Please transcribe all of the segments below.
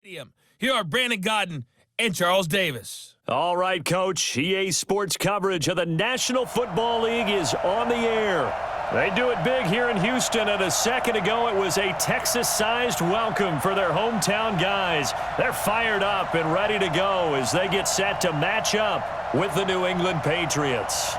Here are Brandon Godden and Charles Davis. All right, Coach. EA Sports coverage of the National Football League is on the air. They do it big here in Houston, and a second ago it was a Texas-sized welcome for their hometown guys. They're fired up and ready to go as they get set to match up with the New England Patriots.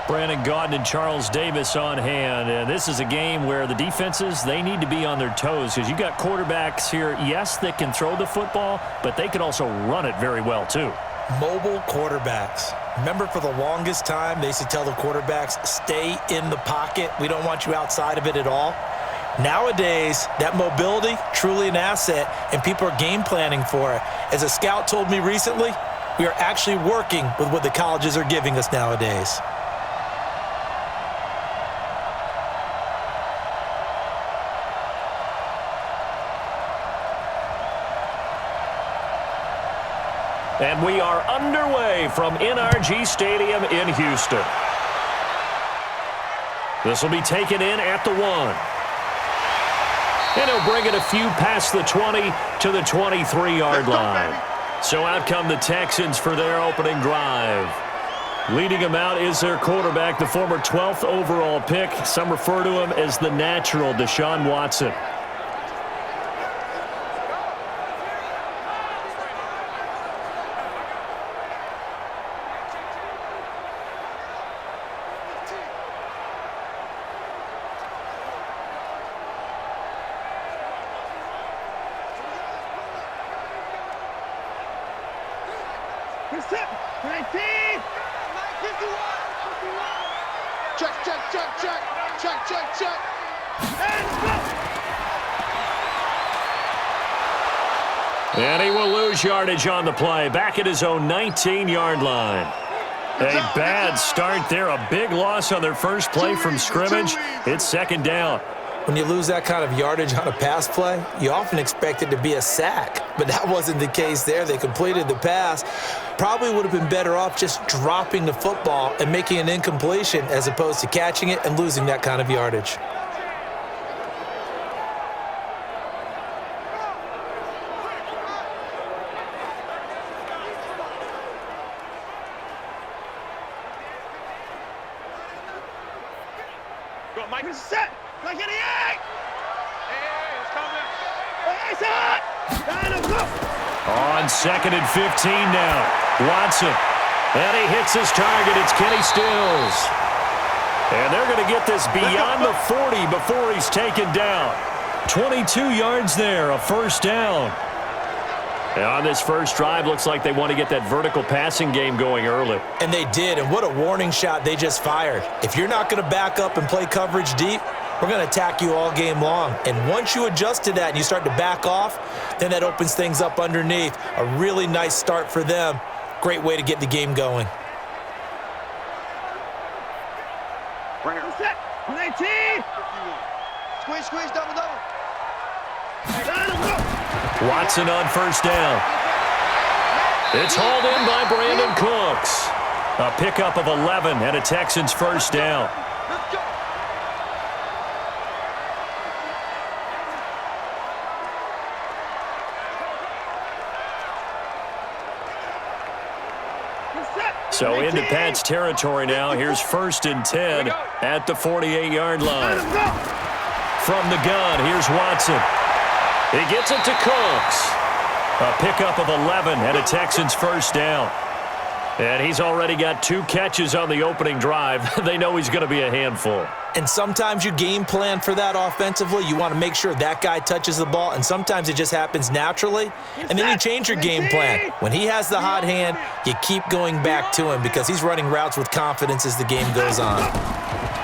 Brandon Gaudin and Charles Davis on hand, and this is a game where the defenses, they need to be on their toes because you've got quarterbacks here, yes, that can throw the football, but they can also run it very well too. Mobile quarterbacks. Remember, for the longest time, they used to tell the quarterbacks, stay in the pocket. We don't want you outside of it at all. Nowadays, that mobility, truly an asset, and people are game planning for it. As a scout told me recently, we are actually working with what the colleges are giving us nowadays. And we are underway from NRG Stadium in Houston. This will be taken in at the 1. And he'll bring it a few past the 20 to the 23-yard line. So out come the Texans for their opening drive. Leading them out is their quarterback, the former 12th overall pick. Some refer to him as the natural, Deshaun Watson. And he will lose yardage on the play, back at his own 19-yard line. A bad start there, a big loss on their first play from scrimmage. It's second down. When you lose that kind of yardage on a pass play, you often expect it to be a sack, but that wasn't the case there. They completed the pass. Probably would have been better off just dropping the football and making an incompletion as opposed to catching it and losing that kind of yardage. On second and 15 now. Watson. And he hits his target. It's Kenny Stills. And they're going to get this beyond the 40 before he's taken down. 22 yards there, a first down. And on this first drive, looks like they want to get that vertical passing game going early. And they did, and what a warning shot they just fired. If you're not going to back up and play coverage deep, we're going to attack you all game long. And once you adjust to that and you start to back off, then that opens things up underneath. A really nice start for them. Great way to get the game going. Set. 19. Squeeze, double. Watson on first down. It's hauled in by Brandon Cooks. A pickup of 11 and a Texans first down. Let's go. So into Pat's territory now. Here's first and 10 at the 48-yard line. From the gun, here's Watson. He gets it to Cooks. A pickup of 11 and a Texans first down. And he's already got 2 catches on the opening drive. They know he's going to be a handful. And sometimes you game plan for that offensively. You want to make sure that guy touches the ball, and sometimes it just happens naturally. And then you change your game plan. When he has the hot hand, you keep going back to him because he's running routes with confidence as the game goes on.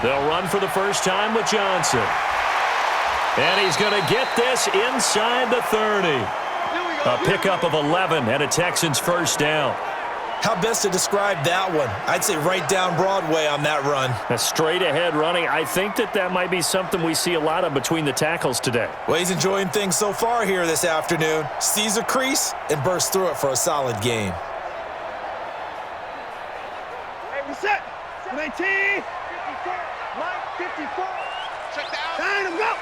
They'll run for the first time with Johnson. And he's going to get this inside the 30. A pickup of 11 and a Texans first down. How best to describe that one? I'd say right down Broadway on that run. A straight-ahead running. I think that might be something we see a lot of between the tackles today. Well, he's enjoying things so far here this afternoon. Sees a crease and bursts through it for a solid game. Hey, we set. 19. 54. Mike, 54. Check that out. 9 of go.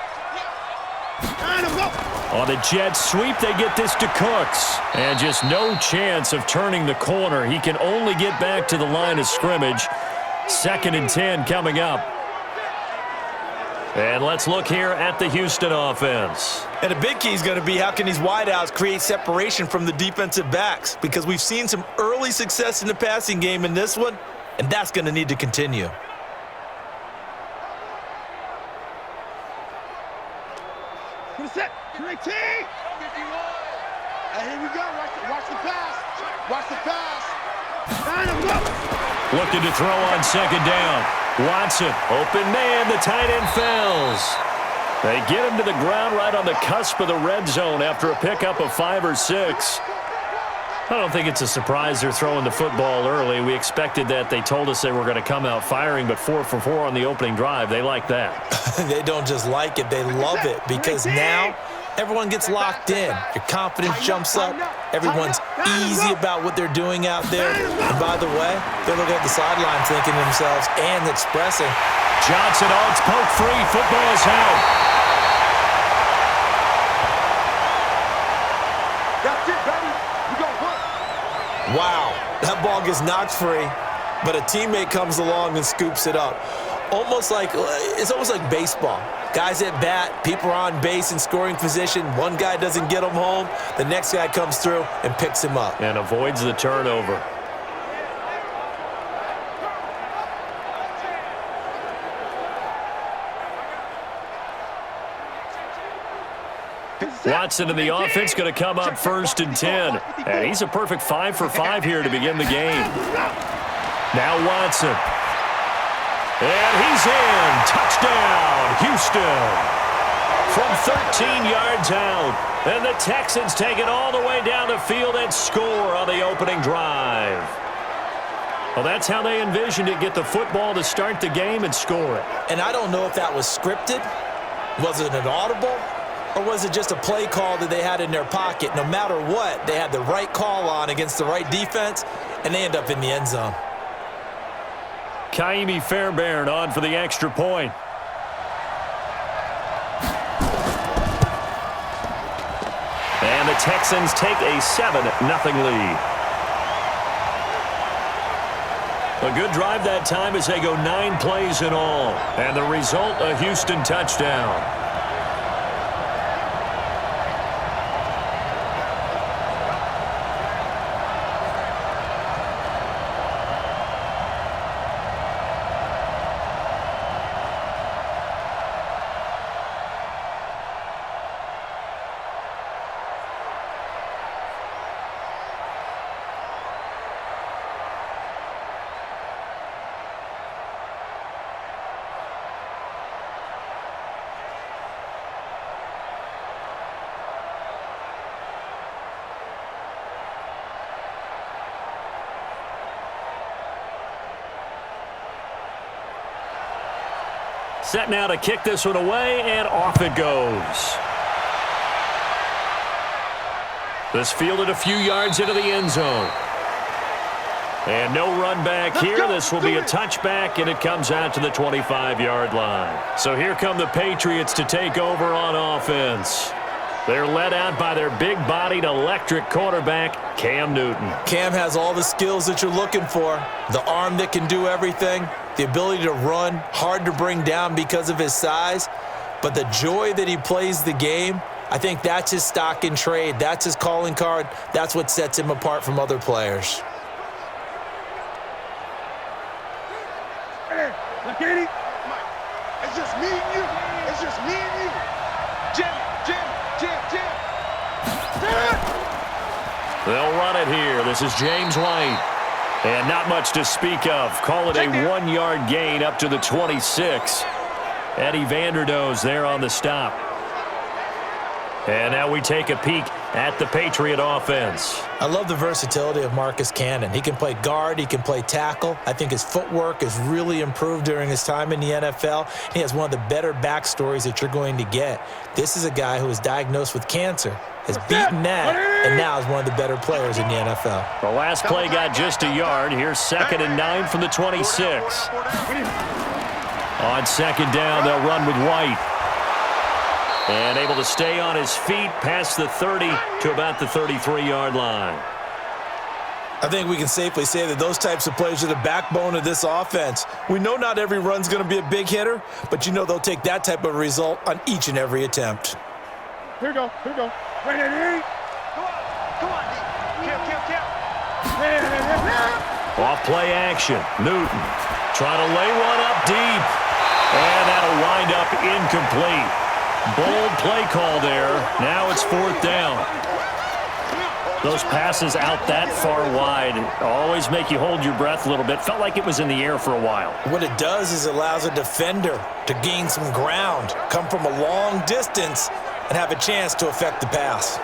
9 of go. On the jet sweep, they get this to Cooks. And just no chance of turning the corner. He can only get back to the line of scrimmage. 2nd and 10 coming up. And let's look here at the Houston offense. And a big key is going to be how can these wideouts create separation from the defensive backs? Because we've seen some early success in the passing game in this one, and that's going to need to continue. Set. 19. Hey, here we go. Watch the pass. Watch the pass. Line him up. Looking to throw on 2nd down. Watson, open man, the tight end falls. They get him to the ground right on the cusp of the red zone after a pickup of 5 or 6. I don't think it's a surprise they're throwing the football early. We expected that. They told us they were going to come out firing, but 4 for 4 on the opening drive. They like that. They don't just like it, they love it, because now everyone gets locked in. Your confidence jumps up. Everyone's easy about what they're doing out there. And by the way, they're looking at the sideline thinking to themselves and expressing. Johnson, it's poke free. Football is out. That's it, baby. We got one. Wow, that ball gets knocked free, but a teammate comes along and scoops it up. It's almost like baseball. Guys at bat, people are on base in scoring position. One guy doesn't get him home. The next guy comes through and picks him up. And avoids the turnover. Watson in the offense going to come up 1st and 10. And he's a perfect 5 for 5 here to begin the game. Now Watson. And he's in. Touchdown, Houston. From 13 yards out. And the Texans take it all the way down the field and score on the opening drive. Well, that's how they envisioned it. Get the football to start the game and score it. And I don't know if that was scripted. Was it an audible? Or was it just a play call that they had in their pocket? No matter what, they had the right call on against the right defense, and they end up in the end zone. Kaimi Fairbairn on for the extra point. And the Texans take a 7-0 lead. A good drive that time as they go 9 plays in all. And the result, a Houston touchdown. Set now to kick this one away, and off it goes. This fielded a few yards into the end zone. And no run back here. This will be a touchback, and it comes out to the 25-yard line. So here come the Patriots to take over on offense. They're led out by their big-bodied electric quarterback, Cam Newton. Cam has all the skills that you're looking for. The arm that can do everything. The ability to run, hard to bring down because of his size. But the joy that he plays the game, I think that's his stock in trade. That's his calling card. That's what sets him apart from other players. Hey, look at it. It's just me and you. It's just me and you. Jim. They'll run it here. This is James White. And not much to speak of. Call it a 1-yard gain up to the 26. Eddie Vanderdoes there on the stop. And now we take a peek at the Patriot offense. I love the versatility of Marcus Cannon. He can play guard. He can play tackle. I think his footwork has really improved during his time in the NFL. He has one of the better backstories that you're going to get. This is a guy who was diagnosed with cancer, has beaten that, and now is one of the better players in the NFL. The last play got just a yard. Here's 2nd and 9 from the 26. On 2nd down, they'll run with White. And able to stay on his feet past the 30 to about the 33-yard line. I think we can safely say that those types of plays are the backbone of this offense. We know not every run's going to be a big hitter, but you know they'll take that type of result on each and every attempt. Here we go. Ready? Come on, kill. Off play action. Newton trying to lay one up deep. And that'll wind up incomplete. Bold play call there. Now it's 4th down. Those passes out that far wide always make you hold your breath a little bit. Felt like it was in the air for a while. What it does is it allows a defender to gain some ground, come from a long distance, and have a chance to affect the pass.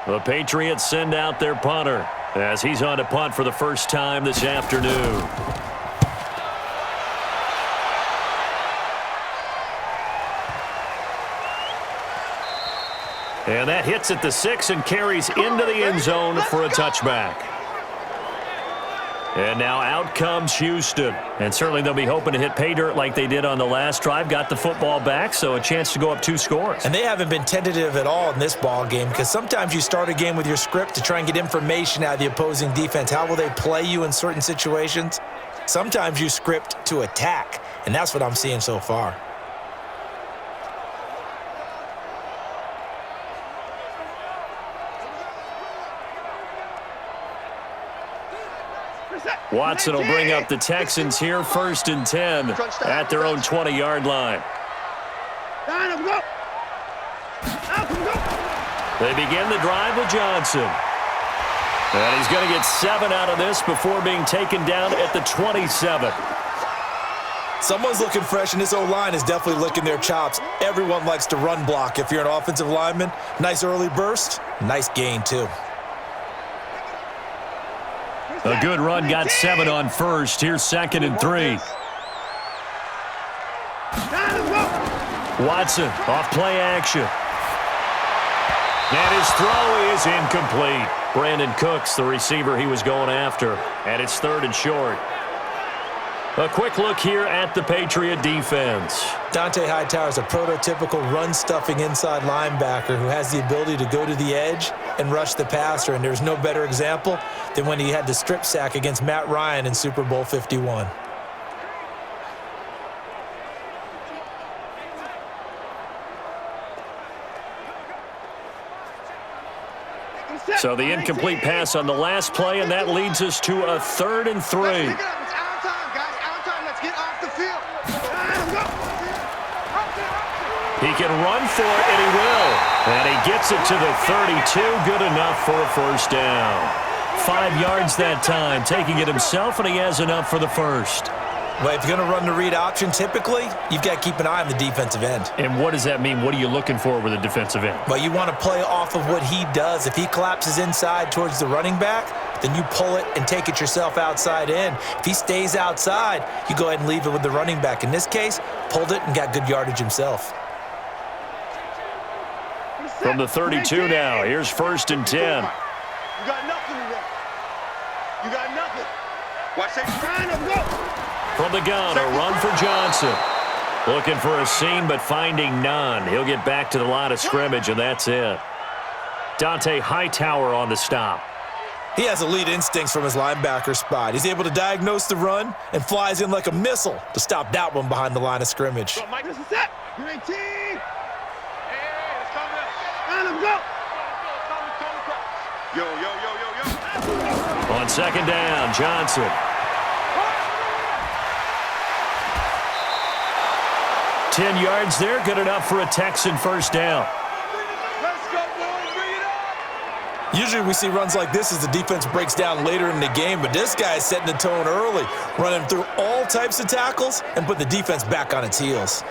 The Patriots send out their punter as he's on to punt for the first time this afternoon. And that hits at the 6 and carries into the end zone for a touchback. And now out comes Houston. And certainly they'll be hoping to hit pay dirt like they did on the last drive. Got the football back, so a chance to go up 2 scores. And they haven't been tentative at all in this ball game because sometimes you start a game with your script to try and get information out of the opposing defense. How will they play you in certain situations? Sometimes you script to attack, and that's what I'm seeing so far. Watson will bring up the Texans here, 1st and 10 at their own 20-yard line. They begin the drive with Johnson. And he's going to get 7 out of this before being taken down at the 27. Someone's looking fresh, and this O-line is definitely licking their chops. Everyone likes to run block. If you're an offensive lineman, nice early burst, nice gain too. A good run, got 7 on first. Here's 2nd and 3. Watson off play action. And his throw is incomplete. Brandon Cooks, the receiver he was going after. And it's 3rd and short. A quick look here at the Patriot defense. Dante Hightower is a prototypical run-stuffing inside linebacker who has the ability to go to the edge and rush the passer, and there's no better example than when he had the strip sack against Matt Ryan in Super Bowl 51. So the incomplete pass on the last play, and that leads us to a 3rd and 3. He can run for it, and he will. And he gets it to the 32. Good enough for a 1st down. 5 yards that time, taking it himself, and he has enough for the 1st. Well, if you're going to run the read option, typically, you've got to keep an eye on the defensive end. And what does that mean? What are you looking for with a defensive end? Well, you want to play off of what he does. If he collapses inside towards the running back, then you pull it and take it yourself outside in. If he stays outside, you go ahead and leave it with the running back. In this case, pulled it and got good yardage himself. From the 32 now, here's 1st and 10. You got nothing today. You got nothing. Watch that. From the gun, a run for Johnson. Looking for a seam, but finding none. He'll get back to the line of scrimmage, and that's it. Dante Hightower on the stop. He has elite instincts from his linebacker spot. He's able to diagnose the run and flies in like a missile to stop that one behind the line of scrimmage. Go, Mike, this is it. You're 18. Let him go. Yo. On 2nd down, Johnson. Ten yards there, good enough for a Texan 1st down. Let's go, boys. Bring it up. Usually we see runs like this as the defense breaks down later in the game, but this guy is setting the tone early, running through all types of tackles and putting the defense back on its heels.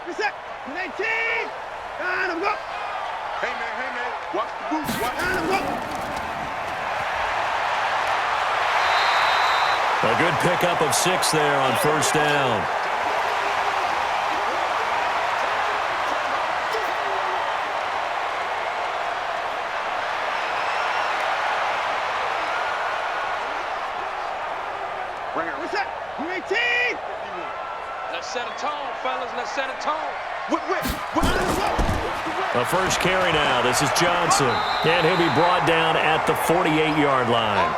Reset. 19. Let him go. Hey, man. Watch the boots. Let him go. A good pickup of 6 there on first down. What's that? You 18! Let's set a tone, fellas. Let's set a tone. A first carry now. This is Johnson. And he'll be brought down at the 48-yard line.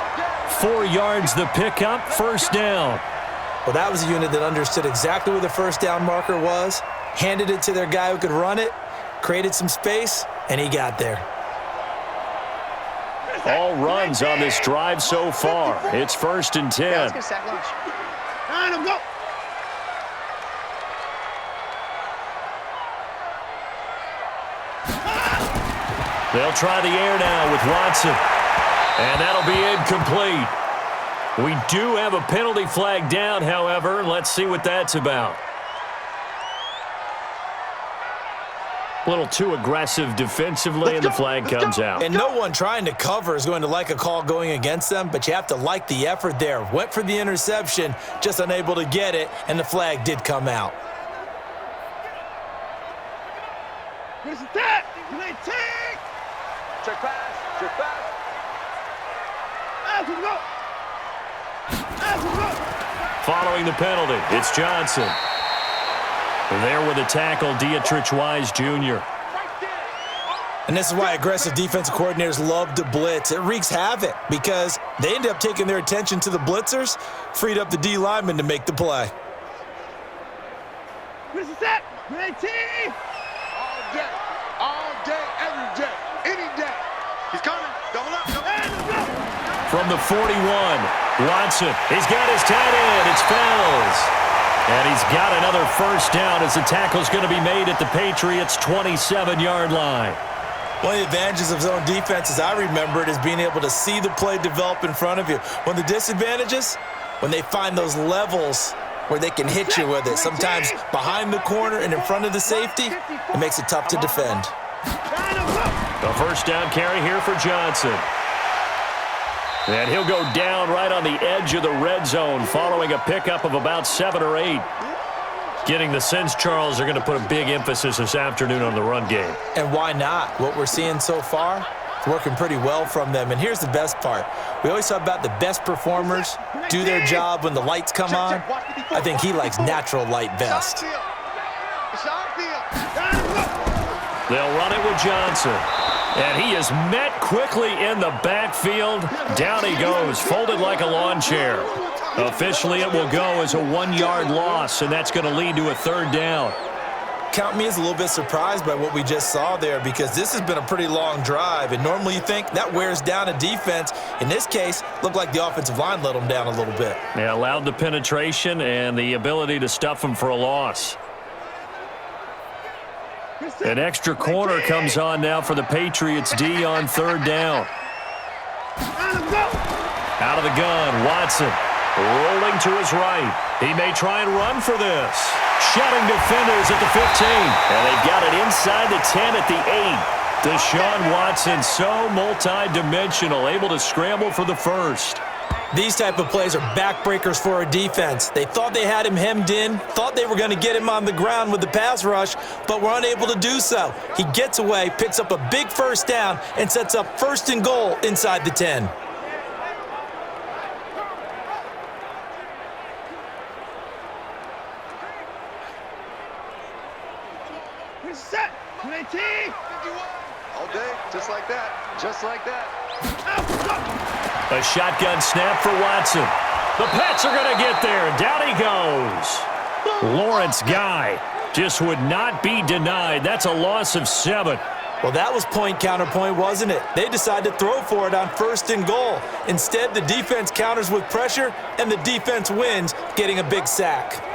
4 yards the pickup, first down. Well, that was a unit that understood exactly where the first down marker was, handed it to their guy who could run it, created some space, and he got there. All runs on this drive so far. It's 1st and 10. Let's get sack lunch. And go. They'll try the air now with Watson. And that'll be incomplete. We do have a penalty flag down, however. Let's see what that's about. A little too aggressive defensively, and the flag comes out. And no one trying to cover is going to like a call going against them, but you have to like the effort there. Went for the interception, just unable to get it, and the flag did come out. Where's that? 19! Check pass. Check pass. Following the penalty, it's Johnson. There with the tackle, Dietrich Wise Jr. And this is why aggressive defensive coordinators love to blitz. It wreaks havoc because they end up taking their attention to the blitzers, freed up the D lineman to make the play. Where's that? 19! All day, every day, any day. He's coming. Double up. From the 41, Watson. He's got his tight end. It's Fells. And he's got another first down as the tackle's going to be made at the Patriots' 27-yard line. One of the advantages of zone defense, as I remember it, is being able to see the play develop in front of you. One of the disadvantages, when they find those levels where they can hit you with it, sometimes behind the corner and in front of the safety, it makes it tough to defend. A first down carry here for Johnson. And he'll go down right on the edge of the red zone following a pickup of about 7 or 8. Getting the sense, Charles, are going to put a big emphasis this afternoon on the run game. And why not? What we're seeing so far, it's working pretty well from them. And here's the best part. We always talk about the best performers do their job when the lights come on. I think he likes natural light best. They'll run it with Johnson. And he is met quickly in the backfield. Down he goes, folded like a lawn chair. Officially, it will go as a 1-yard loss, and that's going to lead to a 3rd down. Count me as a little bit surprised by what we just saw there because this has been a pretty long drive, and normally you think that wears down a defense. In this case, looked like the offensive line let them down a little bit. They allowed the penetration and the ability to stuff them for a loss. An extra corner comes on now for the Patriots D on 3rd down. Out of the gun, Watson rolling to his right. He may try and run for this. Shutting defenders at the 15. And they've got it inside the 10 at the 8. Deshaun Watson so multi-dimensional, able to scramble for the first. These type of plays are backbreakers for a defense. They thought they had him hemmed in, thought they were going to get him on the ground with the pass rush, but were unable to do so. He gets away, picks up a big first down, and sets up 1st and goal inside the 10. Set. 19. All day, just like that. Just like that. A shotgun snap for Watson. The Pats are going to get there, and down he goes. Lawrence Guy just would not be denied. That's a loss of 7. Well, that was point counterpoint, wasn't it? They decided to throw for it on 1st and goal. Instead, the defense counters with pressure, and the defense wins, getting a big sack.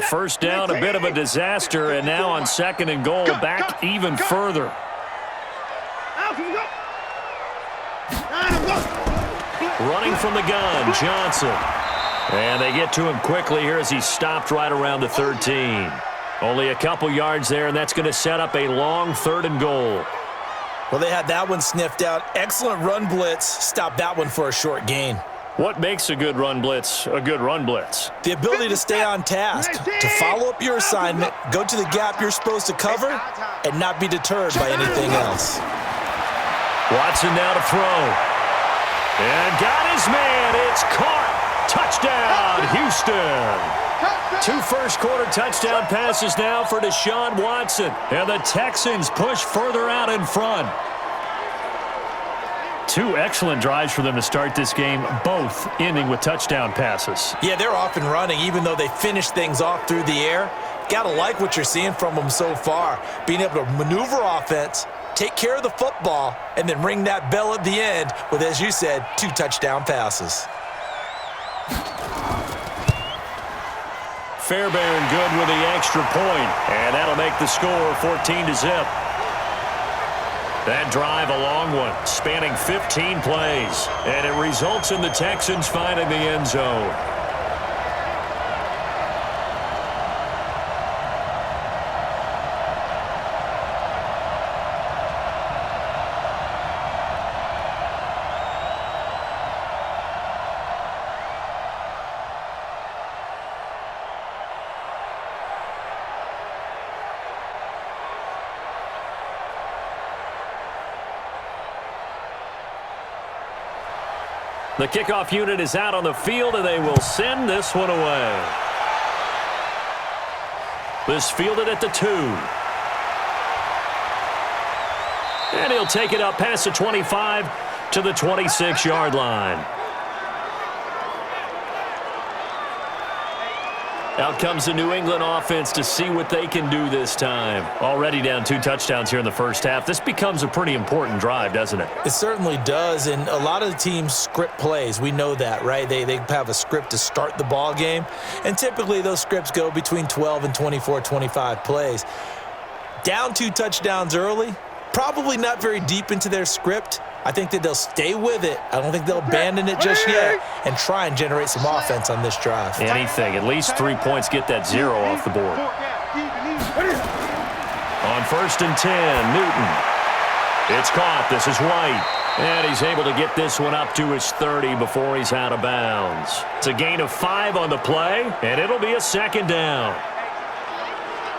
First down, a bit of a disaster, and now on 2nd and goal, back even further. Running from the gun, Johnson. And they get to him quickly here as he stopped right around the 13. Only a couple yards there, and that's going to set up a long 3rd and goal. Well, they had that one sniffed out. Excellent run blitz. Stopped that one for a short gain. What makes a good run blitz a good run blitz? The ability to stay on task, to follow up your assignment, go to the gap you're supposed to cover, and not be deterred by anything else. Watson now to throw. And got his man. It's caught. Touchdown, Houston. 2 first-quarter touchdown passes now for Deshaun Watson. And the Texans push further out in front. 2 excellent drives for them to start this game, both ending with touchdown passes. Yeah, they're off and running, even though they finish things off through the air. Gotta like what you're seeing from them so far. Being able to maneuver offense, take care of the football, and then ring that bell at the end with, as you said, 2 touchdown passes. Fairbairn good with the extra point, and that'll make the score 14-0. That drive a long one, spanning 15 plays, and it results in the Texans finding the end zone. The kickoff unit is out on the field, and they will send this one away. This fielded at the 2. And he'll take it up past the 25 to the 26-yard line. Out comes the New England offense to see what they can do this time. Already down 2 touchdowns here in the first half. This becomes a pretty important drive, doesn't it? It certainly does, and a lot of the teams script plays. We know that, right? They have a script to start the ball game, and typically those scripts go between 12 and 24, 25 plays. Down 2 touchdowns early, probably not very deep into their script. I think that they'll stay with it. I don't think they'll abandon it just yet and try and generate some offense on this drive. Anything. At least 3 points get that 0 off the board. On 1st and 10, Newton. It's caught. This is White. And he's able to get this one up to his 30 before he's out of bounds. It's a gain of 5 on the play, and it'll be a 2nd down.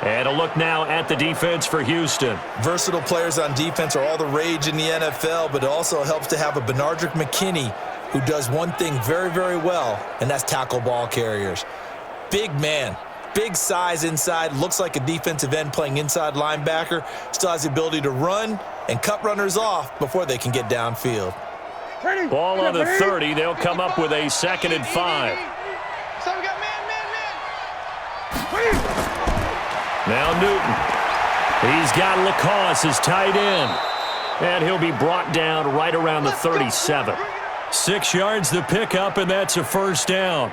And a look now at the defense for Houston. Versatile players on defense are all the rage in the NFL, but it also helps to have a Benardrick McKinney who does one thing very, very well, and that's tackle ball carriers. Big man, big size inside, looks like a defensive end playing inside linebacker, still has the ability to run and cut runners off before they can get downfield. Ball on the 30, they'll come up with a 2nd and 5. So we got man. Now Newton. He's got LaCosse as tight end. And he'll be brought down right around the 37. 6 yards the pickup, and that's a 1st down.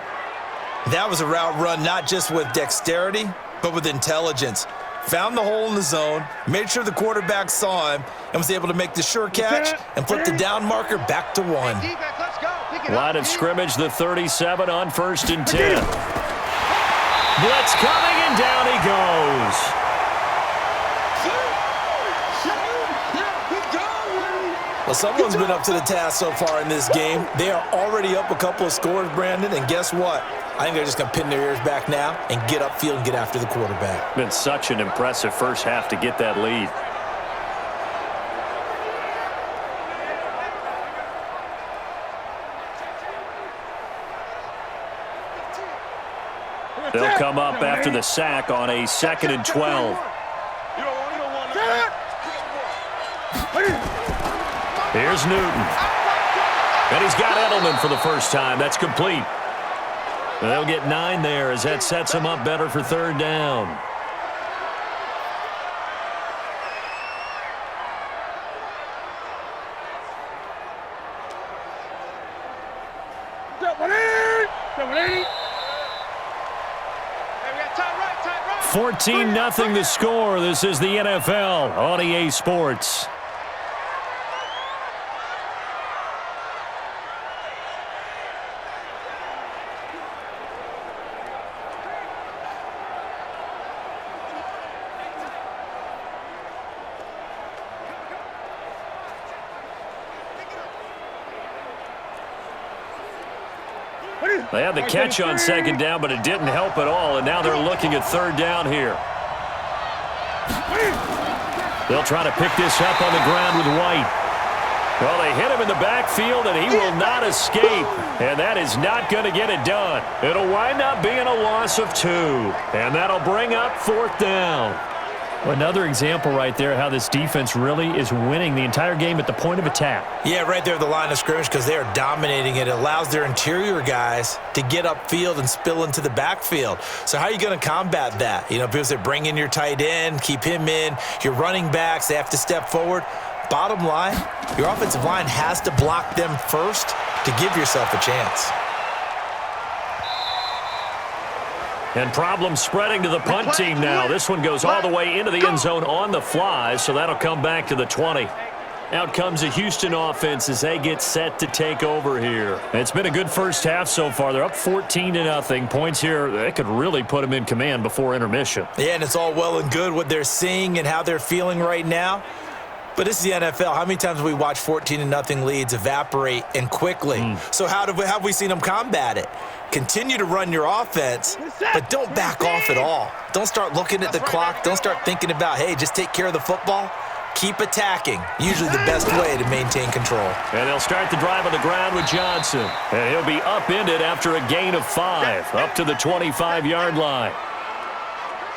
That was a route run not just with dexterity, but with intelligence. Found the hole in the zone, made sure the quarterback saw him, and was able to make the sure catch and flip the down marker back to 1. Line of scrimmage, the 37 on 1st and 10. Blitz coming, and down he goes. Well, someone's been up to the task so far in this game. They are already up a couple of scores, Brandon, and guess what? I think they're just going to pin their ears back now and get upfield and get after the quarterback. Been such an impressive first half to get that lead. They'll come up after the sack on a 2nd and 12. Here's Newton. And he's got Edelman for the first time. That's complete. They'll get 9 there as that sets him up better for 3rd down. Right. 14-0 the score. This is the NFL on EA Sports. They had the catch on second down, but it didn't help at all, and now they're looking at third down here. They'll try to pick this up on the ground with White. Well, they hit him in the backfield, and he will not escape, and that is not going to get it done. It'll wind up being a loss of 2, and that'll bring up fourth down. Another example right there how this defense really is winning the entire game at the point of attack. Yeah, right there at the line of scrimmage because they are dominating it. It allows their interior guys to get upfield and spill into the backfield. So how are you going to combat that? You know, because they bring in your tight end, keep him in. Your running backs, they have to step forward. Bottom line, your offensive line has to block them first to give yourself a chance. And problems spreading to the punt team now. This one goes all the way into the end zone on the fly, so that'll come back to the 20. Out comes the Houston offense as they get set to take over here. It's been a good first half so far. They're up 14-0. Points here, they could really put them in command before intermission. Yeah, and it's all well and good what they're seeing and how they're feeling right now. But this is the NFL. How many times have we watched 14-0 leads evaporate and quickly? So how have we seen them combat it? Continue to run your offense, but don't back off at all. Don't start looking at the clock. Don't start thinking about, hey, just take care of the football. Keep attacking. Usually the best way to maintain control. And they'll start the drive on the ground with Johnson. And he'll be upended after a gain of 5, up to the 25-yard line.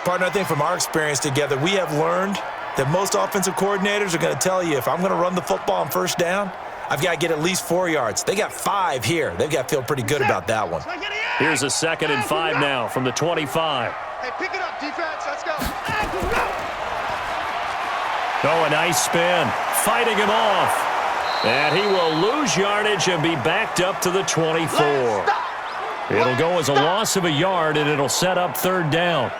Partner, I think from our experience together, we have learned that most offensive coordinators are going to tell you, if I'm going to run the football on first down, I've got to get at least 4 yards. They got 5 here. They've got to feel pretty good about that one. Here's a 2nd and 5 now from the 25. Hey, pick it up, defense. Let's go. Oh, a nice spin. Fighting him off. And he will lose yardage and be backed up to the 24. It'll go as a loss of a yard, and it'll set up third down.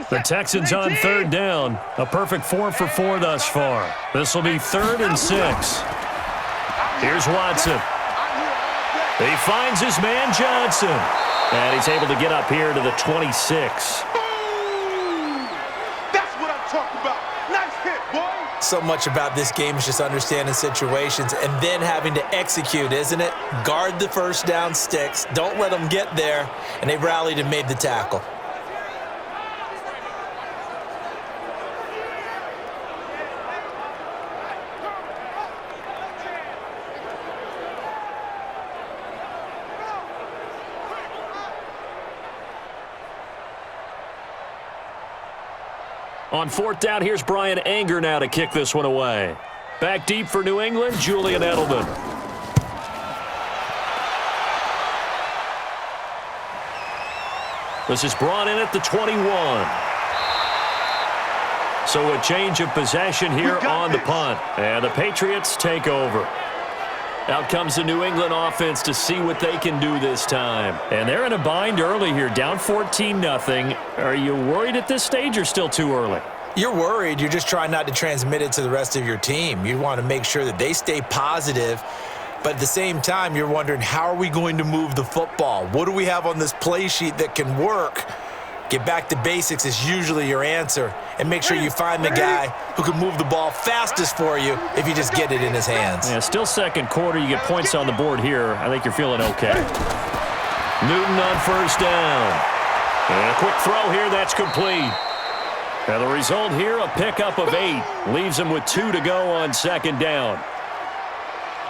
The Texans on third down. A perfect 4 for 4 thus far. This will be 3rd and 6. Here's Watson. He finds his man Johnson. And he's able to get up here to the 26. That's what I'm talking about. Nice hit, boy. So much about this game is just understanding situations and then having to execute, isn't it? Guard the first down sticks. Don't let them get there. And they rallied and made the tackle. On 4th down, here's Brian Anger now to kick this one away. Back deep for New England, Julian Edelman. This is brought in at the 21. So a change of possession here on the punt. And the Patriots take over. Out comes the New England offense to see what they can do this time. And they're in a bind early here, down 14-0. Are you worried at this stage or still too early? You're worried. You're just trying not to transmit it to the rest of your team. You want to make sure that they stay positive. But at the same time, you're wondering, how are we going to move the football? What do we have on this play sheet that can work? Get back to basics is usually your answer. And make sure you find the guy who can move the ball fastest for you if you just get it in his hands. Yeah, still second quarter. You get points on the board here. I think you're feeling okay. Newton on first down. And a quick throw here. That's complete. And the result here, a pickup of 8. Leaves him with 2 to go on second down.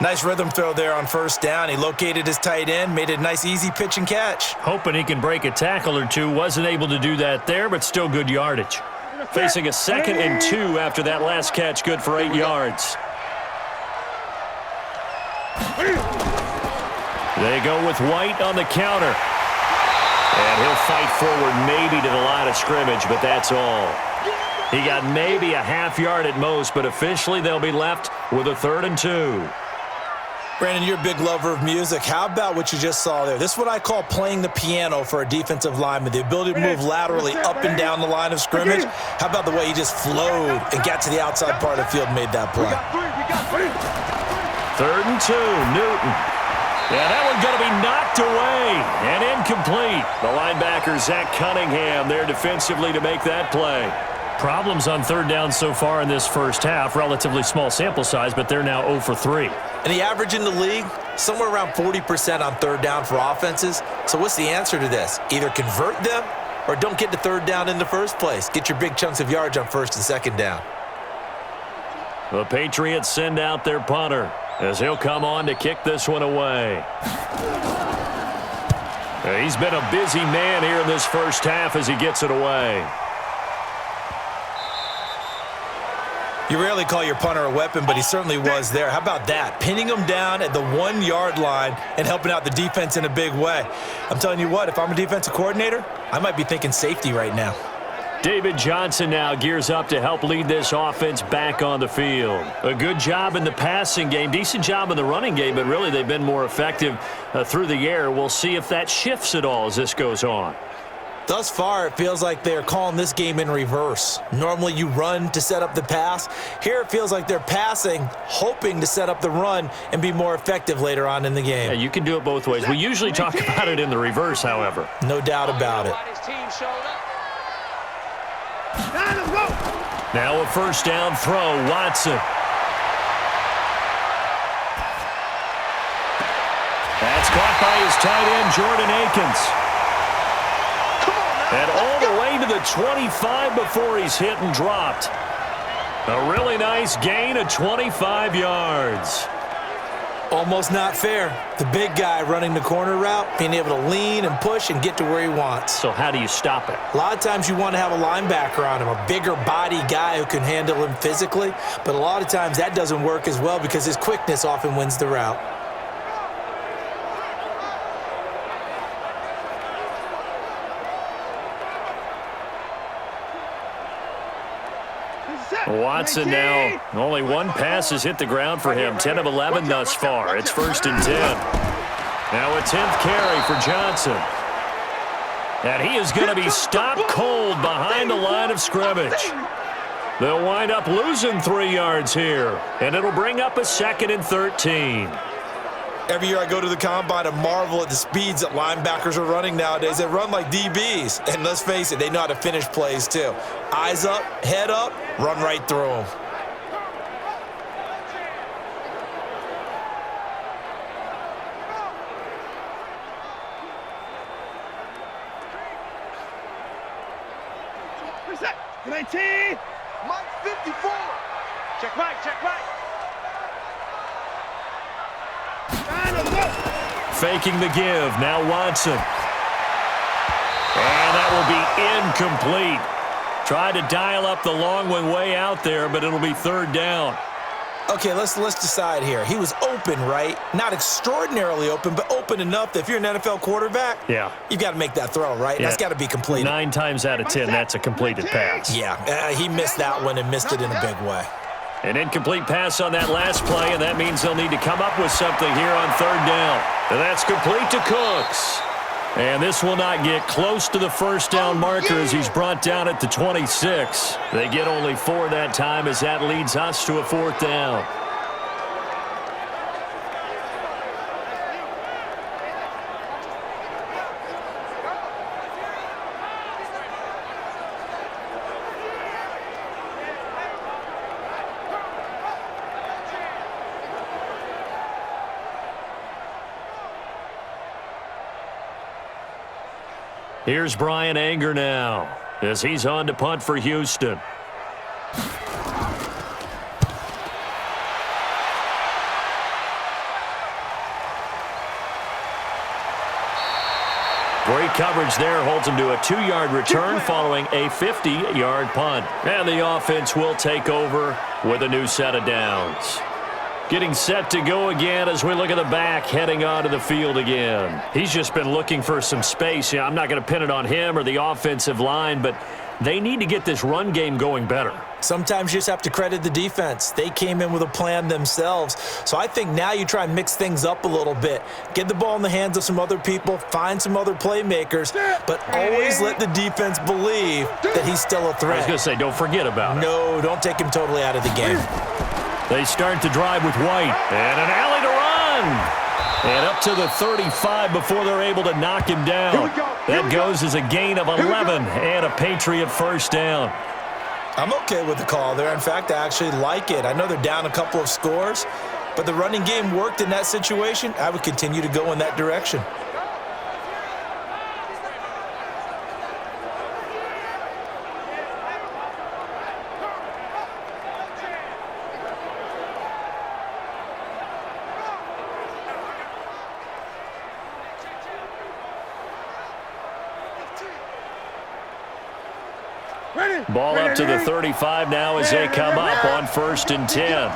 Nice rhythm throw there on first down. He located his tight end, made a nice easy pitch and catch. Hoping he can break a tackle or two. Wasn't able to do that there, but still good yardage. Facing a 2nd and 2 after that last catch, good for 8 yards. They go with White on the counter. And he'll fight forward maybe to the line of scrimmage, but that's all. He got maybe a half yard at most, but officially they'll be left with a 3rd and 2. Brandon, you're a big lover of music. How about what you just saw there? This is what I call playing the piano for a defensive lineman, the ability to move laterally up and down the line of scrimmage. How about the way he just flowed and got to the outside part of the field and made that play? 3rd and 2, Newton. Yeah, that one's going to be knocked away and incomplete. The linebacker, Zach Cunningham, there defensively to make that play. Problems on 3rd down so far in this first half. Relatively small sample size, but they're now 0 for 3. And the average in the league, somewhere around 40% on 3rd down for offenses. So what's the answer to this? Either convert them or don't get to 3rd down in the first place. Get your big chunks of yards on 1st and 2nd down. The Patriots send out their punter as he'll come on to kick this one away. He's been a busy man here in this first half as he gets it away. You rarely call your punter a weapon, but he certainly was there. How about that? Pinning him down at the 1-yard line and helping out the defense in a big way. I'm telling you what, if I'm a defensive coordinator, I might be thinking safety right now. David Johnson now gears up to help lead this offense back on the field. A good job in the passing game, decent job in the running game, but really they've been more effective through the air. We'll see if that shifts at all as this goes on. Thus far, it feels like they're calling this game in reverse. Normally, you run to set up the pass. Here, it feels like they're passing, hoping to set up the run and be more effective later on in the game. Yeah, you can do it both ways. We usually talk about it in the reverse, however. No doubt about it. Now a 1st down throw, Watson. That's caught by his tight end, Jordan Akins. And all the way to the 25 before he's hit and dropped. A really nice gain of 25 yards. Almost not fair. The big guy running the corner route, being able to lean and push and get to where he wants. So how do you stop it? A lot of times you want to have a linebacker on him, a bigger body guy who can handle him physically. But a lot of times that doesn't work as well because his quickness often wins the route. Watson now, only one pass has hit the ground for him, 10 of 11 thus far. It's 1st and 10. Now a 10th carry for Johnson. And he is going to be stopped cold behind the line of scrimmage. They'll wind up losing 3 yards here, and it'll bring up a 2nd and 13. Every year I go to the combine and marvel at the speeds that linebackers are running nowadays. They run like DBs. And let's face it, they know how to finish plays too. Eyes up, head up, run right through them. Reset. 19. Mike 54. Check right, check right. Faking the give. Now Watson. And that will be incomplete. Tried to dial up the long one way out there, but it'll be 3rd down. Okay, let's decide here. He was open, right? Not extraordinarily open, but open enough that if you're an NFL quarterback, yeah, you've got to make that throw, right? Yeah. That's got to be completed. 9 times out of 10, that's a completed pass. Yeah, he missed that one and missed it in a big way. An incomplete pass on that last play, and that means they'll need to come up with something here on 3rd down. And that's complete to Cooks. And this will not get close to the 1st down marker as he's brought down at the 26. They get only 4 that time as that leads us to a 4th down. Here's Brian Anger now as he's on to punt for Houston. Great coverage there, holds him to a 2-yard return following a 50-yard punt. And the offense will take over with a new set of downs. Getting set to go again as we look at the back heading onto the field again. He's just been looking for some space. I'm not going to pin it on him or the offensive line, but they need to get this run game going better. Sometimes you just have to credit the defense. They came in with a plan themselves. So I think now you try and mix things up a little bit. Get the ball in the hands of some other people, find some other playmakers, but always let the defense believe that he's still a threat. I was going to say, don't forget about it. No, don't take him totally out of the game. They start to drive with White. And an alley to run. And up to the 35 before they're able to knock him down. That goes as a gain of 11 and a Patriot first down. I'm okay with the call there. In fact, I actually like it. I know they're down a couple of scores, but the running game worked in that situation. I would continue to go in that direction. Ball up to the 35 now as they come up on 1st and 10.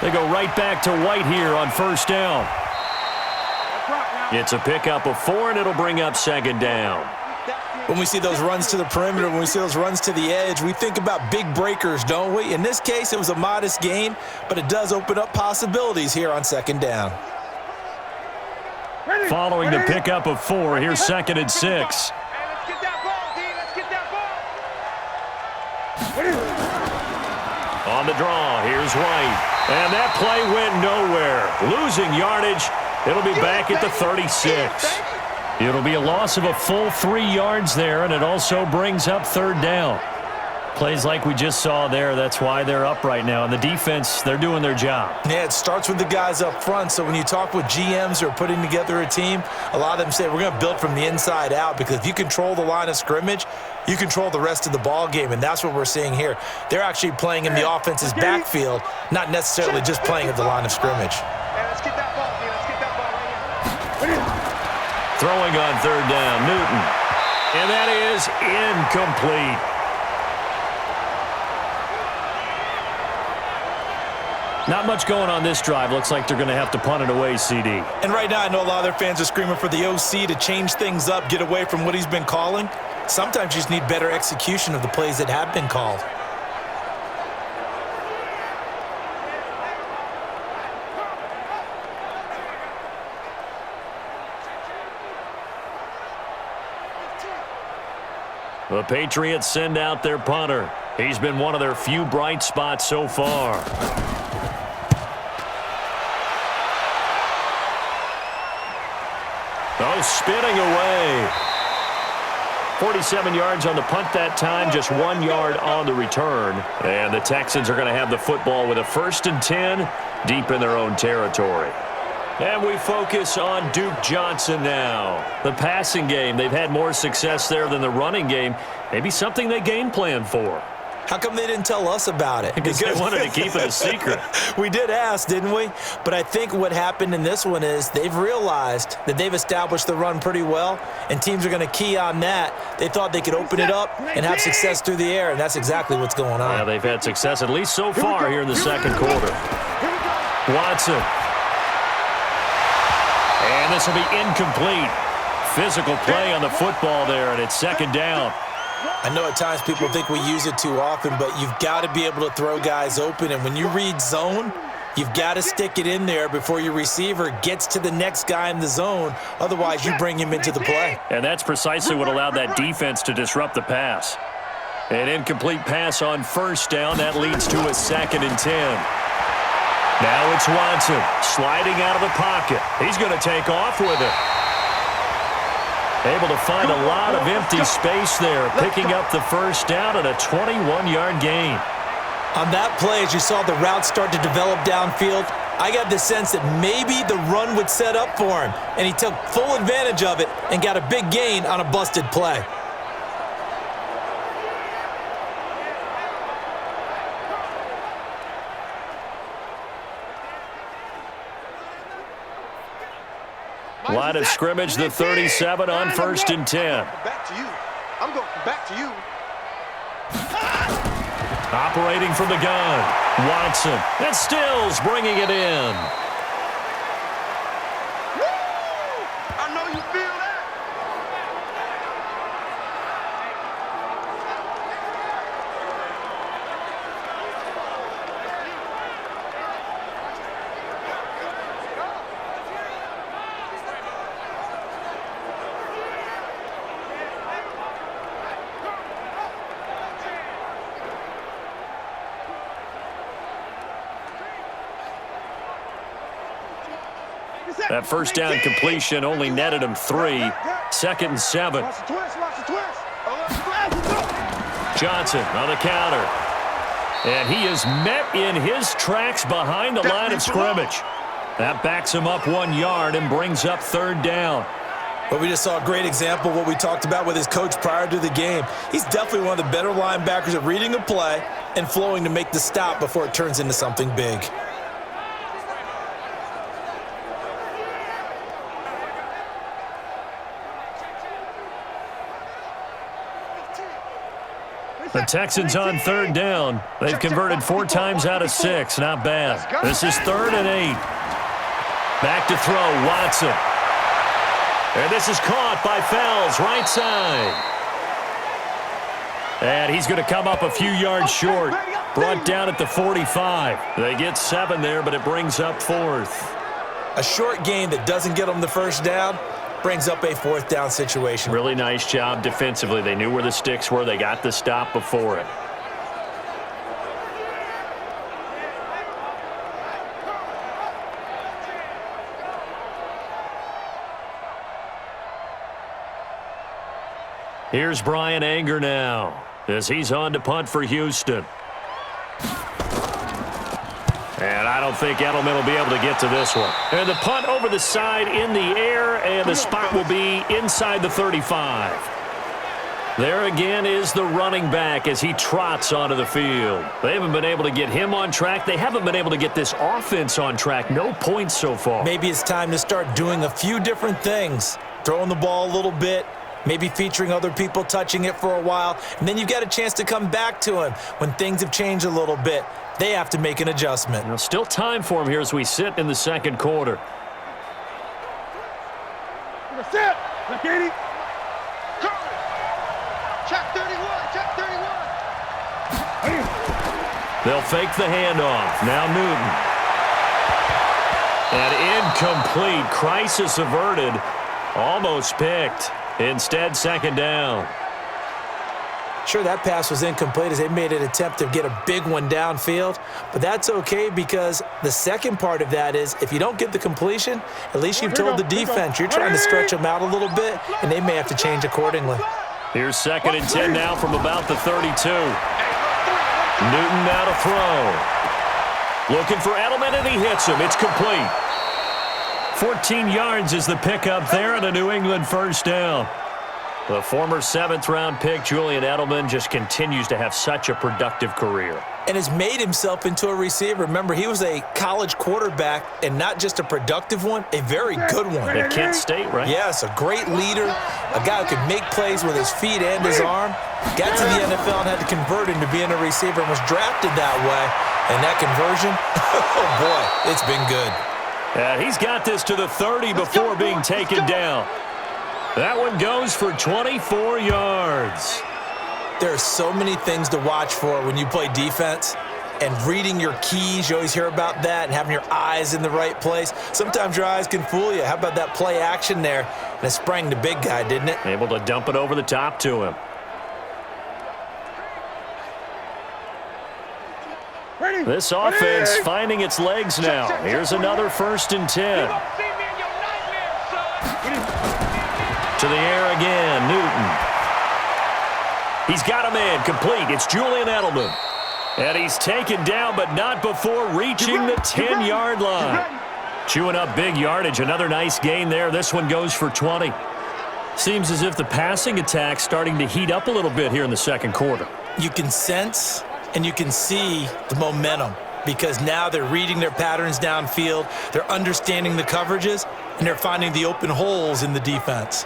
They go right back to White here on 1st down. It's a pickup of 4, and it'll bring up 2nd down. When we see those runs to the perimeter, when we see those runs to the edge, we think about big breakers, don't we? In this case, it was a modest gain, but it does open up possibilities here on 2nd down. Following the pickup of 4, here's 2nd and 6. On the draw, here's White. And that play went nowhere. Losing yardage. It'll be back at the 36. It'll be a loss of a full 3 yards there, and it also brings up 3rd down. Plays like we just saw there, that's why they're up right now. And the defense, they're doing their job. Yeah, it starts with the guys up front. So when you talk with GMs who are putting together a team, a lot of them say we're going to build from the inside out, because if you control the line of scrimmage, you control the rest of the ball game, and that's what we're seeing here. They're actually playing in the offense's backfield, not necessarily just playing at the line of scrimmage. Throwing on 3rd down, Newton. And that is incomplete. Not much going on this drive. Looks like they're going to have to punt it away, CD. And right now I know a lot of their fans are screaming for the OC to change things up, get away from what he's been calling. Sometimes you just need better execution of the plays that have been called. The Patriots send out their punter. He's been one of their few bright spots so far. Oh, spinning away. 47 yards on the punt that time, just 1 yard on the return. And the Texans are going to have the football with a 1st and 10 deep in their own territory. And we focus on Duke Johnson now. The passing game, they've had more success there than the running game. Maybe something they game plan for. How come they didn't tell us about it? Because they wanted to keep it a secret. We did ask, didn't we? But I think what happened in this one is they've realized that they've established the run pretty well, and teams are going to key on that. They thought they could open it up and have success through the air, and that's exactly what's going on. Yeah, they've had success at least so far here in the 2nd quarter. Watson. And this will be incomplete. Physical play on the football there, and it's 2nd down. I know at times people think we use it too often, but you've got to be able to throw guys open. And when you read zone, you've got to stick it in there before your receiver gets to the next guy in the zone. Otherwise, you bring him into the play. And that's precisely what allowed that defense to disrupt the pass. An incomplete pass on 1st down. That leads to a 2nd and 10. Now it's Watson sliding out of the pocket. He's going to take off with it. Able to find a lot of empty space there, picking up the 1st down and a 21-yard gain. On that play, as you saw the route start to develop downfield, I got the sense that maybe the run would set up for him, and he took full advantage of it and got a big gain on a busted play. Line of scrimmage, the 37 on 1st and 10. Back to you. I'm going back to you. Operating from the gun, Watson. And Stills bringing it in. I know you feel that. That first down completion only netted him 3. 2nd and 7. Watch the twist, watch the twist. Johnson on the counter. And he is met in his tracks behind the line of scrimmage. That backs him up 1 yard and brings up 3rd down. But we just saw a great example of what we talked about with his coach prior to the game. He's definitely one of the better linebackers at reading a play and flowing to make the stop before it turns into something big. The Texans on 3rd down. They've converted 4 times out of 6. Not bad. This is 3rd and 8. Back to throw, Watson. And this is caught by Fells, right side. And he's going to come up a few yards short. Brought down at the 45. They get 7 there, but it brings up 4th. A short gain that doesn't get them the first down brings up a 4th down situation. Really nice job defensively. They knew where the sticks were. They got the stop before it. Here's Brian Anger now as he's on to punt for Houston. And I don't think Edelman will be able to get to this one. And the punt over the side in the air, and the spot will be inside the 35. There again is the running back as he trots onto the field. They haven't been able to get him on track. They haven't been able to get this offense on track. No points so far. Maybe it's time to start doing a few different things. Throwing the ball a little bit, maybe featuring other people touching it for a while, and then you've got a chance to come back to him when things have changed a little bit. They have to make an adjustment. Now, still time for him here as we sit in the 2nd quarter. Sit. Look, 80. Check 31. Check 31. They'll fake the handoff. Now Newton. And incomplete. Crisis averted. Almost picked. Instead, 2nd down. Sure, that pass was incomplete as they made an attempt to get a big one downfield, but that's okay because the second part of that is if you don't get the completion, at least you've told the defense you're trying to stretch them out a little bit, and they may have to change accordingly. Here's 2nd and 10 now from about the 32. Newton now to throw. Looking for Edelman, and he hits him. It's complete. 14 yards is the pickup there on a New England 1st down. The former 7th-round pick, Julian Edelman, just continues to have such a productive career. And has made himself into a receiver. Remember, he was a college quarterback, and not just a productive one, a very good one. At Kent State, right? Yes, a great leader, a guy who could make plays with his feet and his arm. Got to the NFL and had to convert into being a receiver and was drafted that way. And that conversion, oh boy, it's been good. And he's got this to the 30 before being taken down. That one goes for 24 yards. There are so many things to watch for when you play defense. And reading your keys, you always hear about that, and having your eyes in the right place. Sometimes your eyes can fool you. How about that play action there? And it sprang the big guy, didn't it? Able to dump it over the top to him. This offense finding its legs now. Here's another 1st and 10. To the air again, Newton. He's got a man complete. It's Julian Edelman. And he's taken down, but not before reaching the 10-yard line. Chewing up big yardage. Another nice gain there. This one goes for 20. Seems as if the passing attack's starting to heat up a little bit here in the 2nd quarter. You can sense and you can see the momentum because now they're reading their patterns downfield, they're understanding the coverages, and they're finding the open holes in the defense.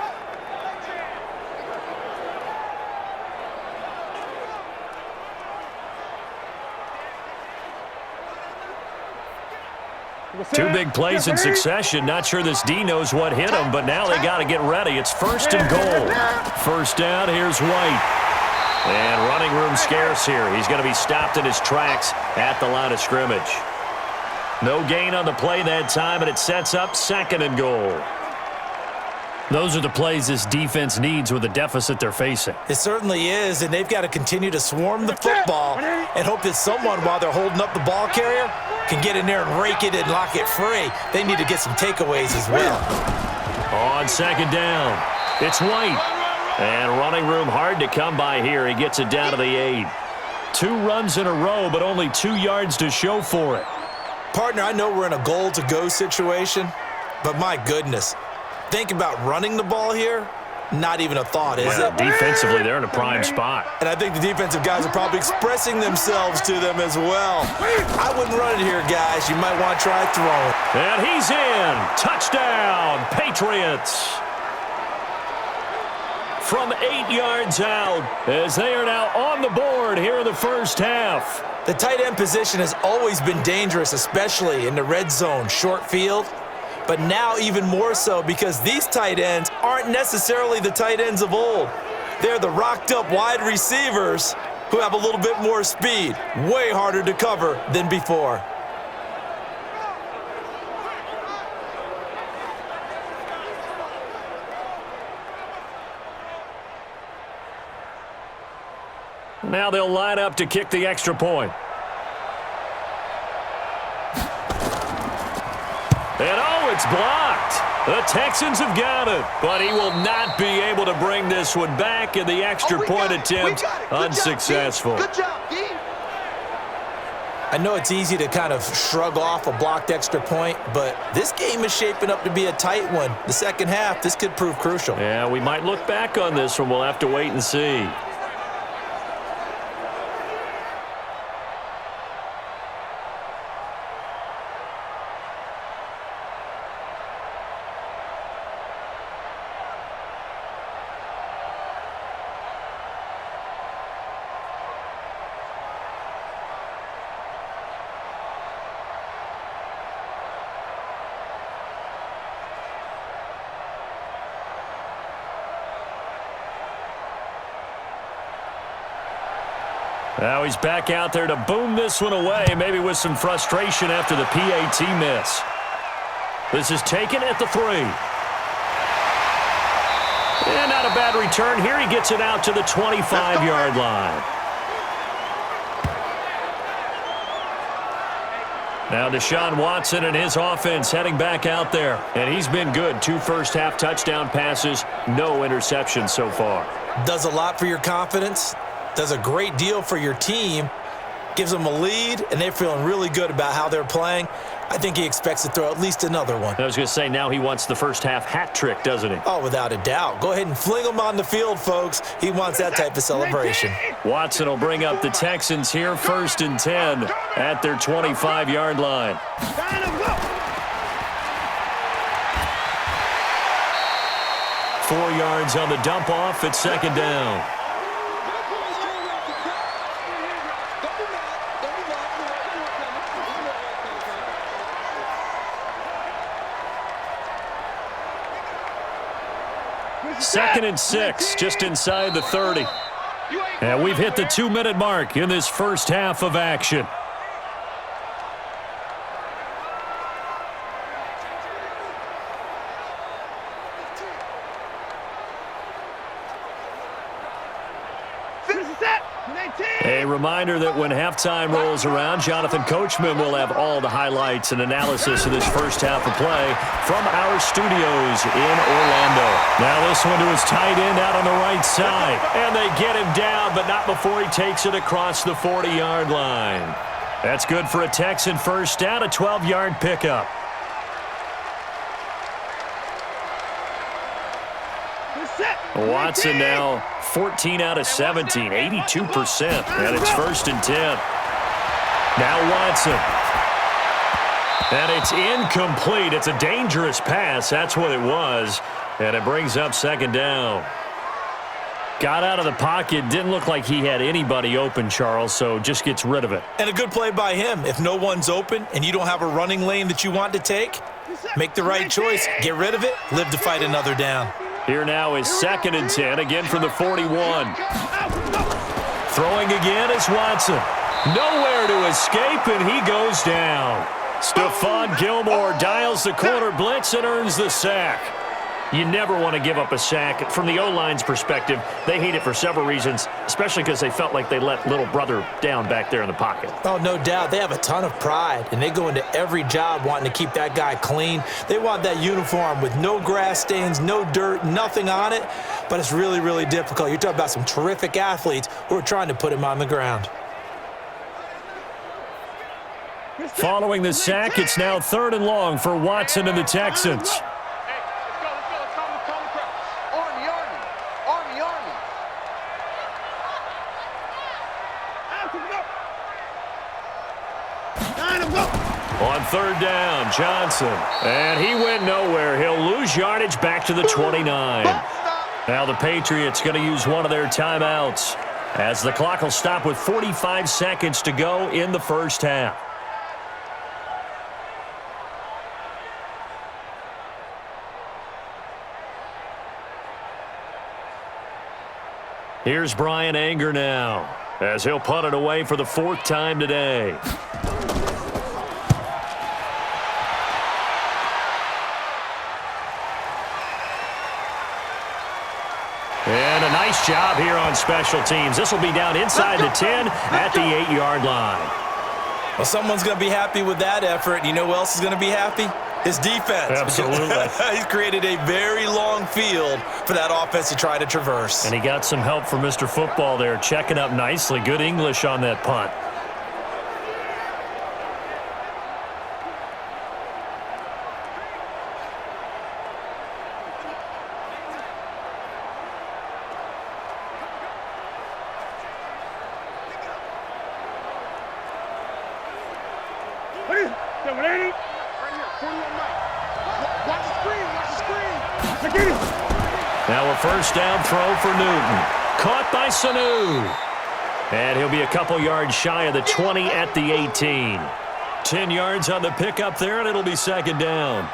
Two big plays in succession. Not sure this D knows what hit him, but now they got to get ready. It's 1st and goal. 1st down, here's White. And running room scarce here. He's going to be stopped in his tracks at the line of scrimmage. No gain on the play that time, and it sets up 2nd and goal. Those are the plays this defense needs with the deficit they're facing. It certainly is, and they've got to continue to swarm the football and hope that someone, while they're holding up the ball carrier, can get in there and rake it and lock it free. They need to get some takeaways as well. On second down, it's White. And running room hard to come by here. He gets it down to the 8. 2 runs in a row, but only 2 yards to show for it. Partner, I know we're in a goal-to-go situation, but my goodness, think about running the ball here. Not even a thought, is it? Defensively, they're in a prime spot. And I think the defensive guys are probably expressing themselves to them as well. I wouldn't run it here, guys. You might want to try throwing. And he's in. Touchdown, Patriots. From 8 yards out, as they are now on the board here in the first half. The tight end position has always been dangerous, especially in the red zone, short field. But now even more so because these tight ends aren't necessarily the tight ends of old. They're the rocked-up wide receivers who have a little bit more speed. Way harder to cover than before. Now they'll line up to kick the extra point. And it's blocked. The Texans have got it, but he will not be able to bring this one back, and the extra point attempt unsuccessful. Good job, D. I know it's easy to kind of shrug off a blocked extra point, but this game is shaping up to be a tight one. The second half, this could prove crucial. Yeah, we might look back on this one. We'll have to wait and see. Now he's back out there to boom this one away, maybe with some frustration after the PAT miss. This is taken at the 3. And not a bad return here. He gets it out to the 25-yard line. Now Deshaun Watson and his offense heading back out there. And he's been good. 2 first-half touchdown passes, no interceptions so far. Does a lot for your confidence. Does a great deal for your team, gives them a lead, and they're feeling really good about how they're playing. I think he expects to throw at least another one. I was going to say, now he wants the first-half hat trick, doesn't he? Oh, without a doubt. Go ahead and fling him on the field, folks. He wants that type of celebration. Watson will bring up the Texans here, 1st and 10 at their 25-yard line. 4 yards on the dump-off at second down. Second and 6, just inside the 30. And we've hit the 2-minute mark in this first half of action. A reminder that when halftime rolls around, Jonathan Coachman will have all the highlights and analysis of this first half of play from our studios in Orlando. Now this one to his tight end out on the right side. And they get him down, but not before he takes it across the 40-yard line. That's good for a Texan first down, a 12-yard pickup. Watson now 14 out of 17, 82%, and it's 1st and 10. Now Watson. And it's incomplete. It's a dangerous pass. That's what it was. And it brings up second down. Got out of the pocket. Didn't look like he had anybody open, Charles, so just gets rid of it. And a good play by him. If no one's open and you don't have a running lane that you want to take, make the right choice. Get rid of it. Live to fight another down. Here now is 2nd and 10, again from the 41. Throwing again is Watson. Nowhere to escape, and he goes down. Stephon Gilmore dials the corner blitz and earns the sack. You never want to give up a sack. From the O-line's perspective, they hate it for several reasons, especially because they felt like they let little brother down back there in the pocket. Oh, no doubt. They have a ton of pride, and they go into every job wanting to keep that guy clean. They want that uniform with no grass stains, no dirt, nothing on it, but it's really, really difficult. You're talking about some terrific athletes who are trying to put him on the ground. Following the sack, it's now 3rd and long for Watson and the Texans. On 3rd down, Johnson. And he went nowhere. He'll lose yardage back to the 29. Now the Patriots going to use one of their timeouts as the clock will stop with 45 seconds to go in the first half. Here's Brian Anger now as he'll punt it away for the 4th time today. And a nice job here on special teams. This will be down inside the 10 at the 8-yard line. Well, someone's going to be happy with that effort. You know who else is going to be happy? His defense. Absolutely. He's created a very long field for that offense to try to traverse. And he got some help from Mr. Football there, checking up nicely. Good English on that punt. Now a 1st down throw for Newton. Caught by Sanu. And he'll be a couple yards shy of the 20 at the 18. 10 yards on the pickup there, and it'll be 2nd down.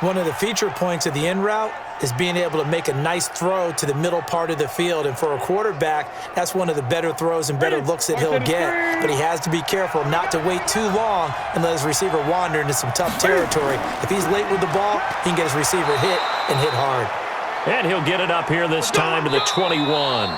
One of the feature points of the in route is being able to make a nice throw to the middle part of the field. And for a quarterback, that's one of the better throws and better looks that he'll get. But he has to be careful not to wait too long and let his receiver wander into some tough territory. If he's late with the ball, he can get his receiver hit and hit hard. And he'll get it up here this time to the 21.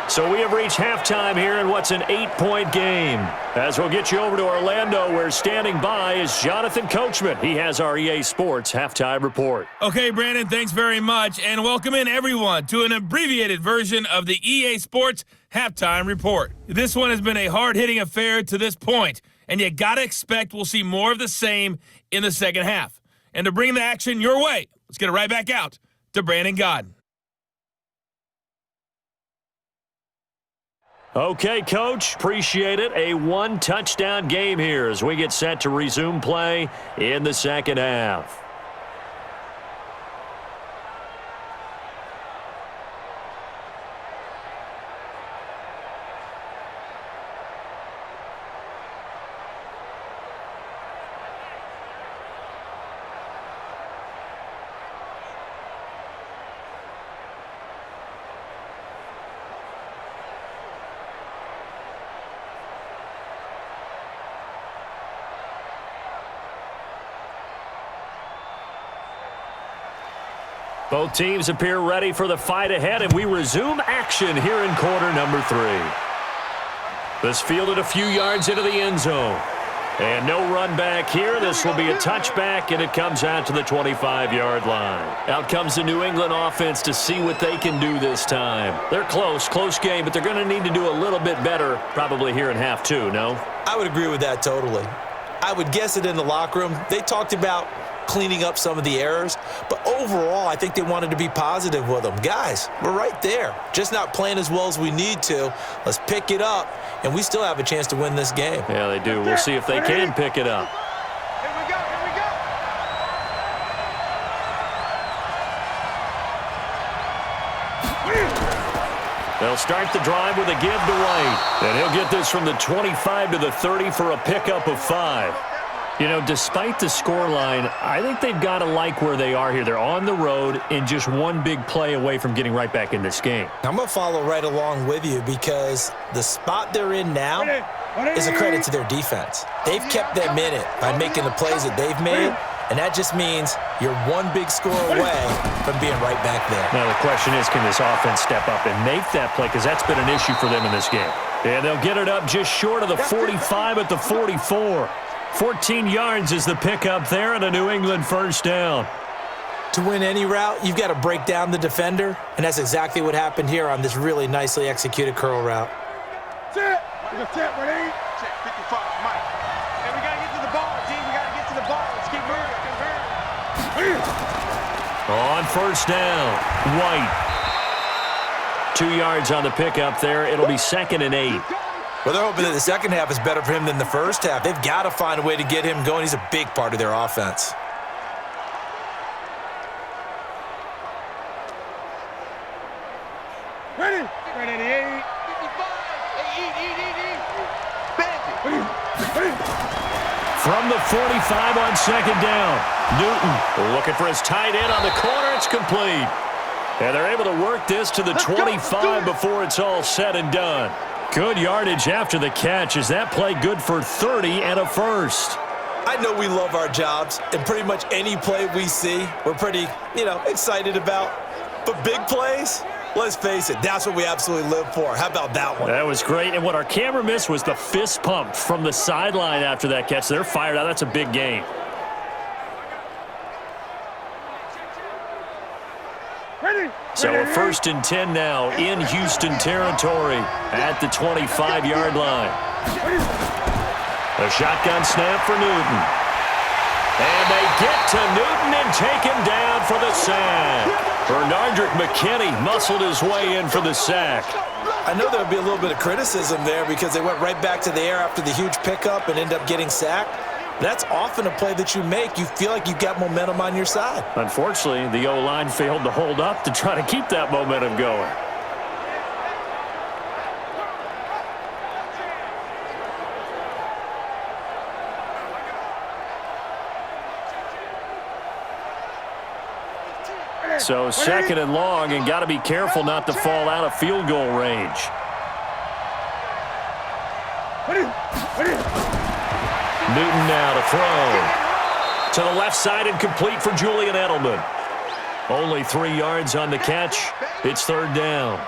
So we have reached halftime here in what's an 8-point game. As we'll get you over to Orlando, where standing by is Jonathan Coachman. He has our EA Sports halftime report. Okay, Brandon, thanks very much. And welcome in, everyone, to an abbreviated version of the EA Sports halftime report. This one has been a hard-hitting affair to this point, and you got to expect we'll see more of the same in the second half. And to bring the action your way, let's get it right back out to Brandon Godden. Okay, Coach, appreciate it. A 1-touchdown game here as we get set to resume play in the second half. Both teams appear ready for the fight ahead, and we resume action here in quarter number 3. This fielded a few yards into the end zone. And no run back here. This will be a touchback, and it comes out to the 25-yard line. Out comes the New England offense to see what they can do this time. They're close game, but they're going to need to do a little bit better probably here in half 2, no? I would agree with that totally. I would guess it in the locker room. They talked about cleaning up some of the errors, but overall, I think they wanted to be positive with them. Guys, we're right there. Just not playing as well as we need to. Let's pick it up, and we still have a chance to win this game. Yeah, they do. We'll see if they can pick it up. Here we go, here we go. They'll start the drive with a give to White. And he'll get this from the 25 to the 30 for a pickup of 5. You know, despite the scoreline, I think they've got to like where they are here. They're on the road and just one big play away from getting right back in this game. I'm going to follow right along with you because the spot they're in now is a credit to their defense. They've kept them in it by making the plays that they've made, and that just means you're one big score away from being right back there. Now the question is, can this offense step up and make that play? Because that's been an issue for them in this game. And they'll get it up just short of the 45 at the 44. 14 yards is the pickup there and a New England first down. To win any route, you've got to break down the defender, and that's exactly what happened here on this really nicely executed curl route. Check. Ready? Check. 55, Mike. And we got to get to the ball, team. We got to get to the ball. Let's keep moving. On first down, White. 2 yards on the pickup there. It'll be 2nd and 8. Well, they're hoping that the second half is better for him than the first half. They've got to find a way to get him going. He's a big part of their offense. Ready? Ready, 8. 55. From the 45 on 2nd down. Newton looking for his tight end on the corner. It's complete. And they're able to work this to the 25 before it's all said and done. Good yardage after the catch. Is that play good for 30 and a first? I know we love our jobs, and pretty much any play we see, we're pretty, excited about. But big plays, let's face it, that's what we absolutely live for. How about that one? That was great. And what our camera missed was the fist pump from the sideline after that catch. They're fired out. That's a big gain. So a 1st and 10 now in Houston territory at the 25-yard line. A shotgun snap for Newton. And they get to Newton and take him down for the sack. Bernardrick McKinney muscled his way in for the sack. I know there'll be a little bit of criticism there because they went right back to the air after the huge pickup and ended up getting sacked. That's often a play that you make. You feel like you've got momentum on your side. Unfortunately, the O-line failed to hold up to try to keep that momentum going. So 2nd and long, and got to be careful not to fall out of field goal range. Newton now to throw. To the left side and complete for Julian Edelman. Only 3 yards on the catch. It's 3rd down.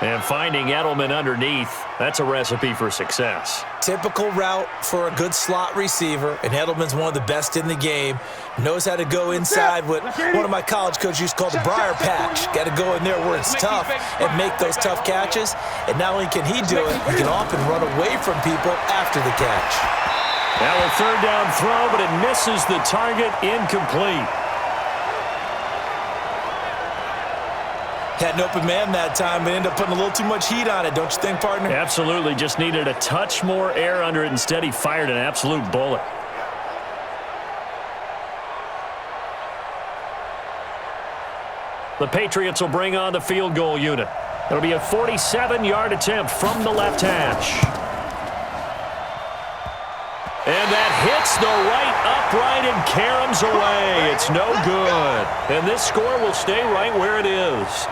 And finding Edelman underneath, that's a recipe for success. Typical route for a good slot receiver, and Edelman's one of the best in the game. Knows how to go inside what one of my college coaches used to call the briar patch. Got to go in there where it's tough and make those tough catches. And not only can he do it, he can often run away from people after the catch. Now a 3rd down throw, but it misses the target, incomplete. Had an open man that time, but ended up putting a little too much heat on it, don't you think, partner? Absolutely. Just needed a touch more air under it. Instead, he fired an absolute bullet. The Patriots will bring on the field goal unit. It'll be a 47-yard attempt from the left hash. And that hits the right upright and caroms away. It's no good. And this score will stay right where it is.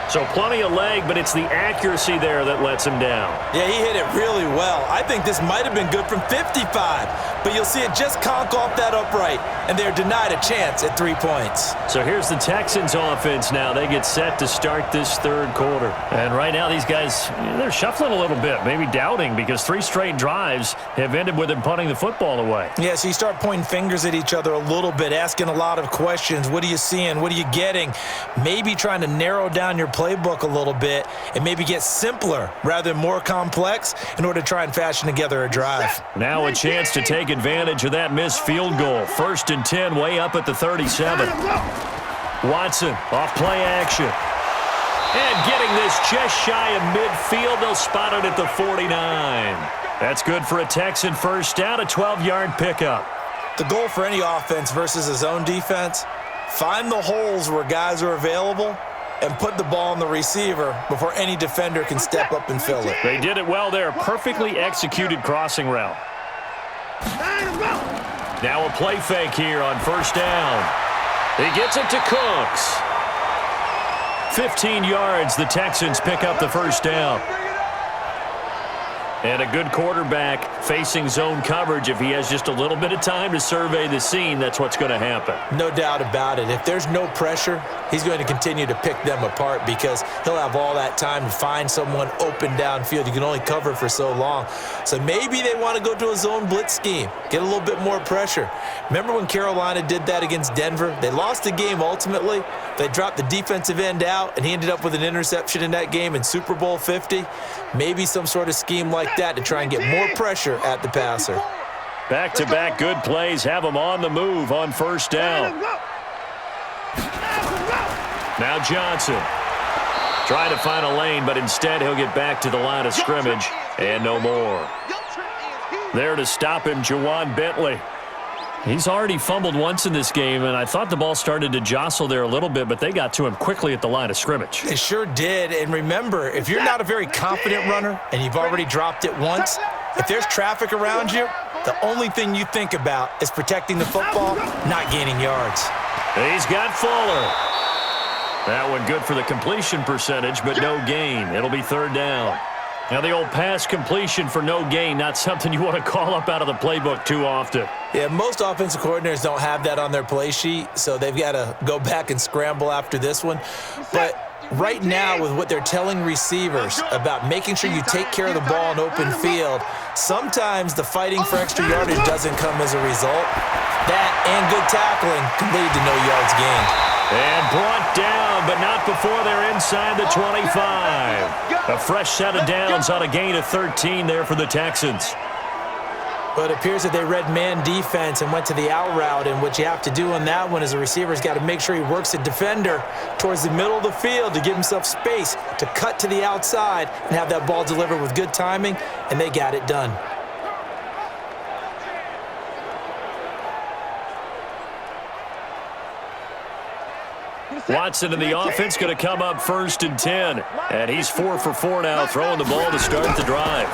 So plenty of leg, but it's the accuracy there that lets him down. Yeah, he hit it really well. I think this might have been good from 55, but you'll see it just conk off that upright, and they're denied a chance at 3 points. So here's the Texans offense now. They get set to start this 3rd quarter. And right now these guys, they're shuffling a little bit, maybe doubting, because 3 straight drives have ended with them punting the football away. Yeah, so you start pointing fingers at each other a little bit, asking a lot of questions. What are you seeing? What are you getting? Maybe trying to narrow down your playbook a little bit and maybe get simpler rather than more complex in order to try and fashion together a drive. Now a chance to take advantage of that missed field goal. 1st and 10 way up at the 37. Watson off play action. And getting this just shy of midfield. They'll spot it at the 49. That's good for a Texan first down, a 12-yard pickup. The goal for any offense versus his own defense, find the holes where guys are available and put the ball on the receiver before any defender can step up and fill it. They did it well there. Perfectly executed crossing route. Now a play fake here on 1st down. He gets it to Cooks. 15 yards. The Texans pick up the 1st down. And a good quarterback facing zone coverage, if he has just a little bit of time to survey the scene, that's what's going to happen. No doubt about it. If there's no pressure, he's going to continue to pick them apart because he'll have all that time to find someone open downfield. You can only cover for so long. So maybe they want to go to a zone blitz scheme, get a little bit more pressure. Remember when Carolina did that against Denver? They lost the game ultimately. They dropped the defensive end out, and he ended up with an interception in that game in Super Bowl 50. Maybe some sort of scheme like that to try and get more pressure at the passer. Back-to-back good plays have him on the move on first down. Now Johnson. Trying to find a lane, but instead he'll get back to the line of scrimmage, and no more. There to stop him, Juwan Bentley. He's already fumbled once in this game, and I thought the ball started to jostle there a little bit, but they got to him quickly at the line of scrimmage. It sure did, and remember, if you're not a very confident runner and you've already dropped it once, if there's traffic around you, the only thing you think about is protecting the football, not gaining yards. He's got Fuller. That one good for the completion percentage, but no gain. It'll be third down. Now the old pass completion for no gain, not something you want to call up out of the playbook too often. Yeah, most offensive coordinators don't have that on their play sheet, so they've got to go back and scramble after this one. But right now, with what they're telling receivers about making sure you take care of the ball in open field, sometimes the fighting for extra yardage doesn't come as a result. That and good tackling can lead to no yards gained. And brought down, but not before they're inside the 25. A fresh set of downs on a gain of 13 there for the Texans. But it appears that they read man defense and went to the out route, and what you have to do on that one is the receiver's got to make sure he works the defender towards the middle of the field to give himself space to cut to the outside and have that ball delivered with good timing, and they got it done. Watson in the offense going to come up first and 10. And he's 4 for 4 now, throwing the ball to start the drive.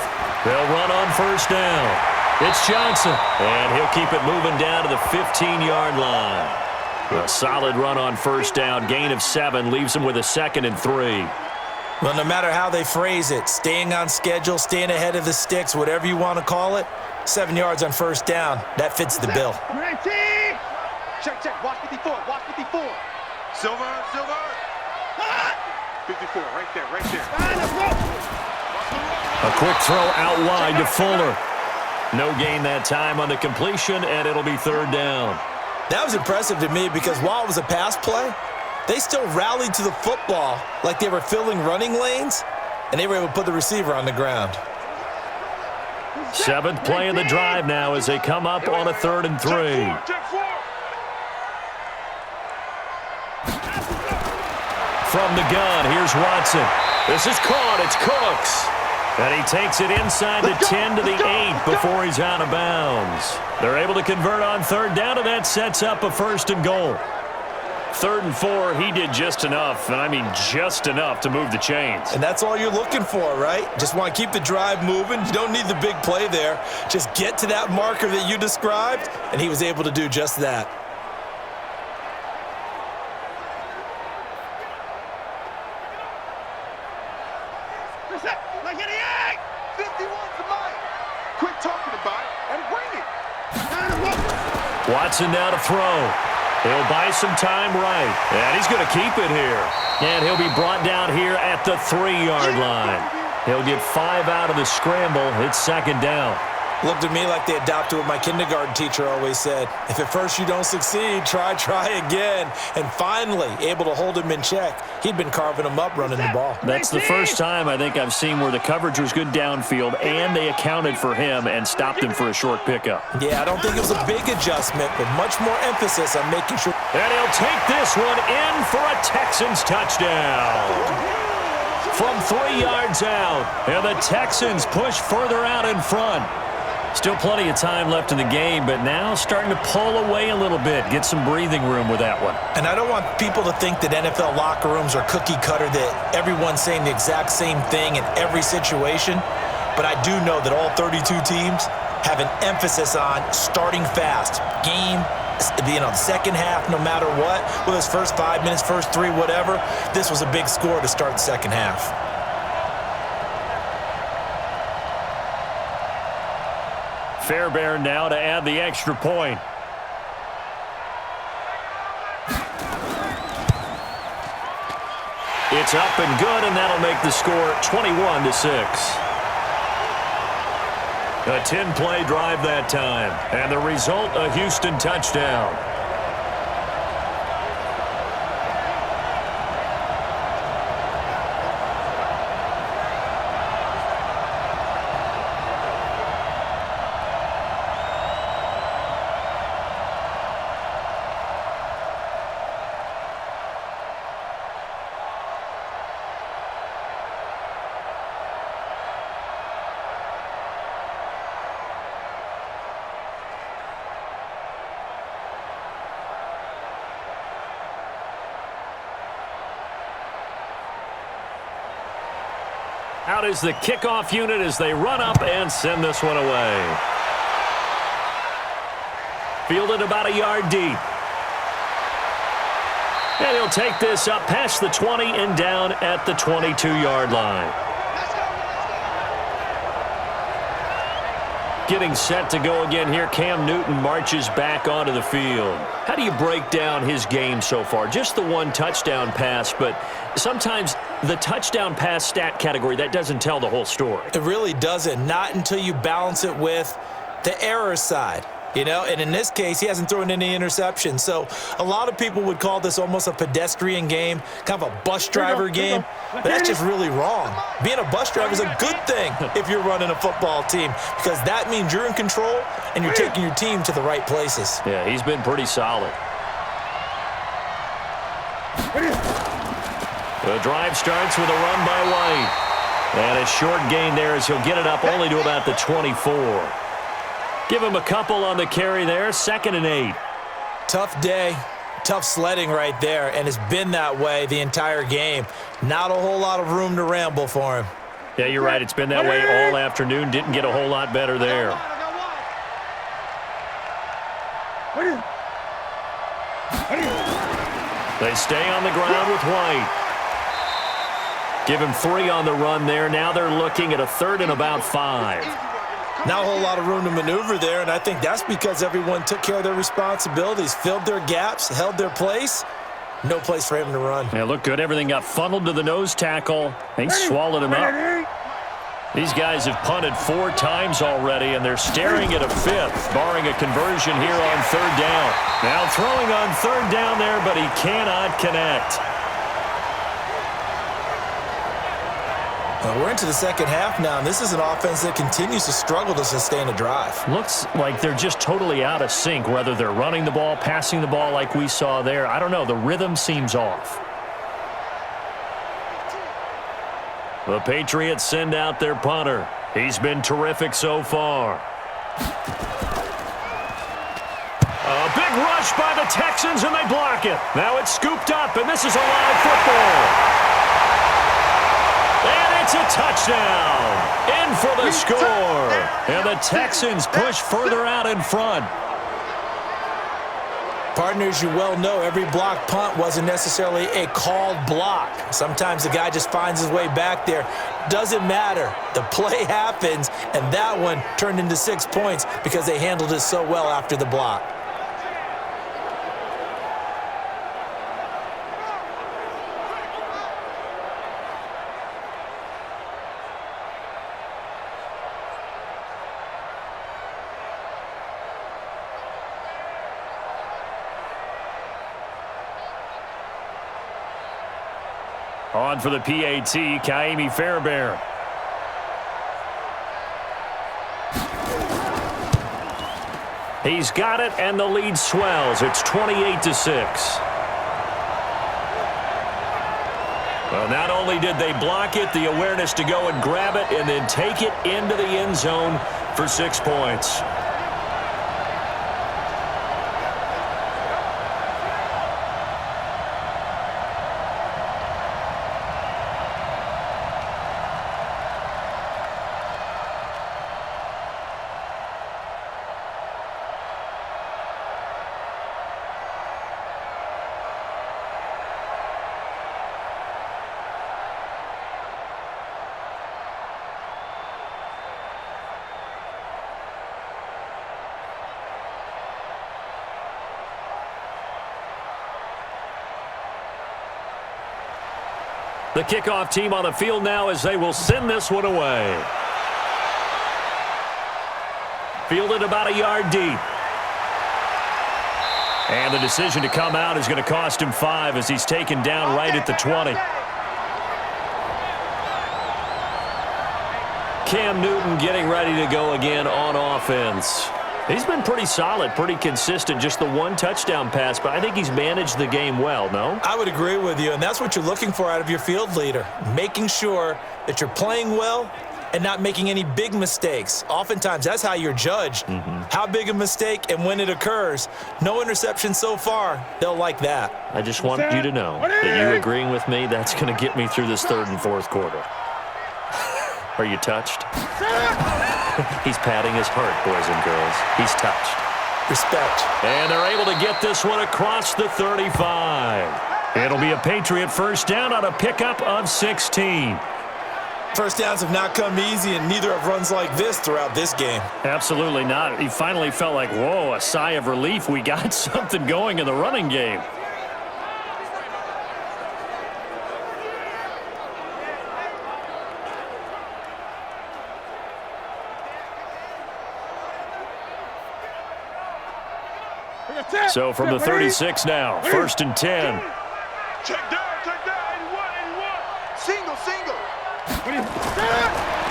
They'll run on first down. It's Johnson, and he'll keep it moving down to the 15-yard line. A solid run on first down, gain of 7, leaves him with a 2nd and 3. Well, no matter how they phrase it, staying on schedule, staying ahead of the sticks, whatever you want to call it, 7 yards on first down, that fits the bill. Check, check. Watch 54. Watch 54. Silver. 54, right there. A quick throw out wide to Fuller. No gain that time on the completion, and it'll be third down. That was impressive to me because while it was a pass play, they still rallied to the football like they were filling running lanes, and they were able to put the receiver on the ground. 7th play of the drive now as they come up on a 3rd and 3. From the gun, here's Watson. This is caught. It's Cooks. And he takes it inside the 10 to the 8 before he's out of bounds. They're able to convert on third down, and that sets up a 1st and goal. 3rd and 4, he did just enough, and I mean just enough to move the chains. And that's all you're looking for, right? Just want to keep the drive moving. You don't need the big play there. Just get to that marker that you described, and he was able to do just that. Watson now to throw. He'll buy some time right. And he's going to keep it here. And he'll be brought down here at the 3-yard line. He'll get 5 out of the scramble. It's 2nd down. Looked at me like they adopted what my kindergarten teacher always said. If at first you don't succeed, try again. And finally, able to hold him in check. He'd been carving him up running the ball. That's the first time I think I've seen where the coverage was good downfield and they accounted for him and stopped him for a short pickup. Yeah, I don't think it was a big adjustment, but much more emphasis on making sure. And he'll take this one in for a Texans touchdown. From 3 yards out, and the Texans push further out in front. Still plenty of time left in the game, but now starting to pull away a little bit, get some breathing room with that one. And I don't want people to think that NFL locker rooms are cookie cutter, that everyone's saying the exact same thing in every situation. But I do know that all 32 teams have an emphasis on starting fast. Game, the second half, no matter what, whether it's first 5 minutes, first 3, whatever, this was a big score to start the second half. Fairbairn now to add the extra point. It's up and good, and that'll make the score 21-6. A 10-play drive that time, and the result, a Houston touchdown. Out is the kickoff unit as they run up and send this one away. Fielded about a yard deep. And he'll take this up past the 20 and down at the 22-yard line. Getting set to go again here, Cam Newton marches back onto the field. How do you break down his game so far? Just the one touchdown pass, but sometimes the touchdown pass stat category, that doesn't tell the whole story. It really doesn't, not until you balance it with the error side. You know, and in this case, he hasn't thrown any interceptions. So a lot of people would call this almost a pedestrian game, kind of a bus driver game. But that's just really wrong. Being a bus driver is a good thing if you're running a football team, because that means you're in control and you're taking your team to the right places. Yeah, he's been pretty solid. The drive starts with a run by White. And a short gain there as he'll get it up only to about the 24. Give him a couple on the carry there, 2nd and 8. Tough day, tough sledding right there, and it's been that way the entire game. Not a whole lot of room to ramble for him. Yeah, you're right. It's been that way all afternoon. Didn't get a whole lot better there. They stay on the ground with White. Give him 3 on the run there. Now they're looking at a 3rd and about 5. Not a whole lot of room to maneuver there, and I think that's because everyone took care of their responsibilities, filled their gaps, held their place. No place for him to run. Yeah, looked good. Everything got funneled to the nose tackle. They swallowed him up. These guys have punted 4 times already, and they're staring at a 5th, barring a conversion here on 3rd down. Now throwing on 3rd down there, but he cannot connect. We're into the second half now, and this is an offense that continues to struggle to sustain a drive. Looks like they're just totally out of sync, whether they're running the ball, passing the ball like we saw there. I don't know. The rhythm seems off. The Patriots send out their punter. He's been terrific so far. A big rush by the Texans, and they block it. Now it's scooped up, and this is a live football. And it's a touchdown. In for the score. And the Texans push further out in front. Partners, you well know every block punt wasn't necessarily a called block. Sometimes the guy just finds his way back there. Doesn't matter. The play happens, and that one turned into 6 points because they handled it so well after the block. On for the PAT, Kaimi Fairbairn. He's got it, and the lead swells. It's 28-6. Well, not only did they block it, the awareness to go and grab it and then take it into the end zone for 6 points. The kickoff team on the field now as they will send this one away. Fielded about a yard deep. And the decision to come out is going to cost him 5 as he's taken down right at the 20. Cam Newton getting ready to go again on offense. He's been pretty solid, pretty consistent, just the one touchdown pass, but I think he's managed the game well, no? I would agree with you, and that's what you're looking for out of your field leader, making sure that you're playing well and not making any big mistakes. Oftentimes, that's how you're judged. How big a mistake and when it occurs. No interception so far. They'll like that. I just want you to know that you agreeing with me, that's going to get me through this third and fourth quarter. Are you touched? He's patting his heart, boys and girls. He's touched. Respect. And they're able to get this one across the 35. It'll be a Patriot first down on a pickup of 16. First downs have not come easy, and neither have runs like this throughout this game. Absolutely not. He finally felt like, whoa, a sigh of relief. We got something going in the running game. So from the 36 now, first and 10. Check down, 81. Single.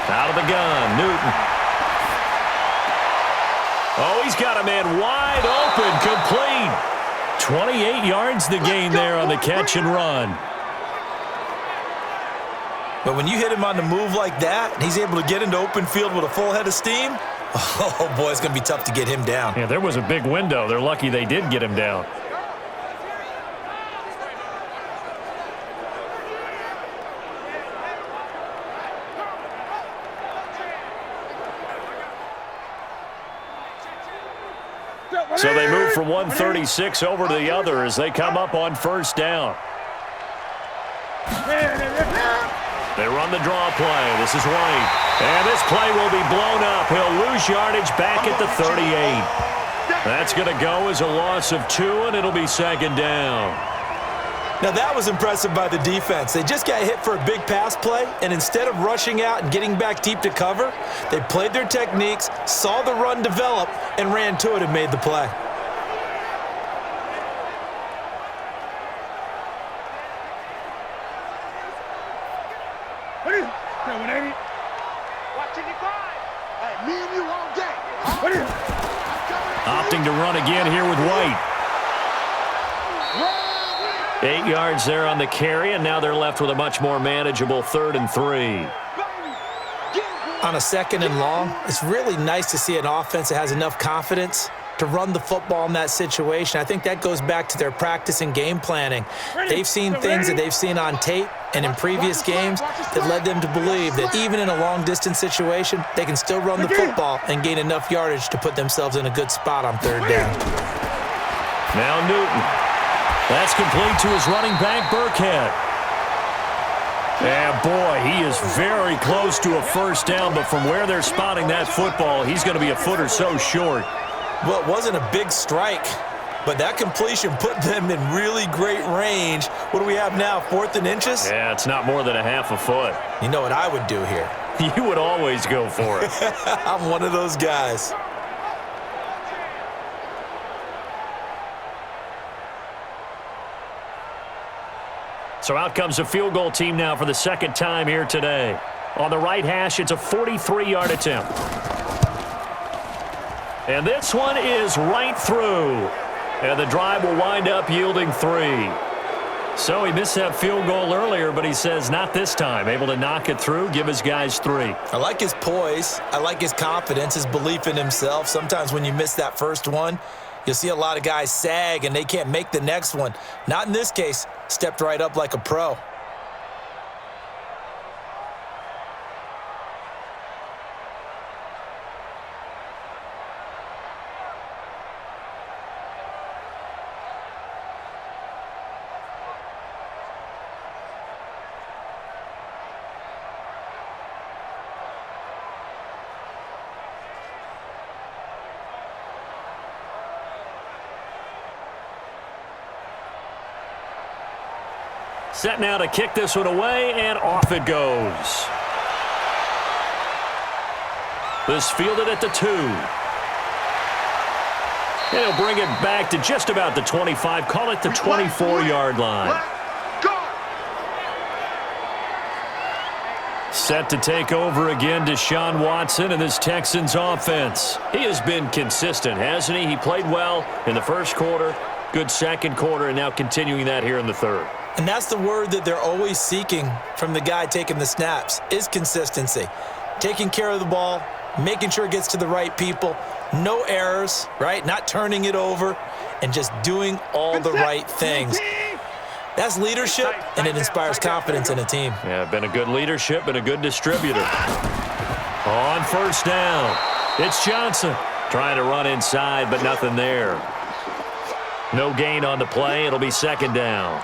Out of the gun, Newton. Oh, he's got a man wide open, complete. 28 yards the gain there on the catch and run. But when you hit him on the move like that, and he's able to get into open field with a full head of steam, oh, boy, it's going to be tough to get him down. Yeah, there was a big window. They're lucky they did get him down. So they move from 136 over to the other as they come up on first down. They run the draw play. This is White. And this play will be blown up. He'll lose yardage back at the 38. That's going to go as a loss of 2, and it'll be second down. Now, that was impressive by the defense. They just got hit for a big pass play, and instead of rushing out and getting back deep to cover, they played their techniques, saw the run develop, and ran to it and made the play. Opting to run again here with White. 8 yards there on the carry, and now they're left with a much more manageable 3rd and 3. On a 2nd and long, it's really nice to see an offense that has enough confidence to run the football in that situation. I think that goes back to their practice and game planning. They've seen things that they've seen on tape and in previous games that led them to believe that even in a long-distance situation, they can still run the football and gain enough yardage to put themselves in a good spot on 3rd down. Now Newton. That's complete to his running back, Burkhead. And boy, he is very close to a first down, but from where they're spotting that football, he's going to be a foot or so short. Well, it wasn't a big strike, but that completion put them in really great range. What do we have now, 4th and inches? Yeah, it's not more than a half a foot. You know what I would do here? You would always go for it. I'm one of those guys. So out comes the field goal team now for the 2nd time here today. On the right hash, it's a 43-yard attempt. And this one is right through. And the drive will wind up yielding 3. So he missed that field goal earlier, but he says not this time. Able to knock it through, give his guys 3. I like his poise. I like his confidence, his belief in himself. Sometimes when you miss that first one, you'll see a lot of guys sag and they can't make the next one. Not in this case. Stepped right up like a pro. Set now to kick this one away, and off it goes. This fielded at the 2. And he'll bring it back to just about the 25. Call it the 24-yard line. Set to take over again, Deshaun Watson and this Texans offense. He has been consistent, hasn't he? He played well in the first quarter, good second quarter, and now continuing that here in the third. And that's the word that they're always seeking from the guy taking the snaps, is consistency. Taking care of the ball, making sure it gets to the right people, no errors, right? Not turning it over, and just doing all the right things. That's leadership, and it inspires confidence in a team. Yeah, been a good leadership, been a good distributor. On first down, it's Johnson trying to run inside, but nothing there. No gain on the play. It'll be second down.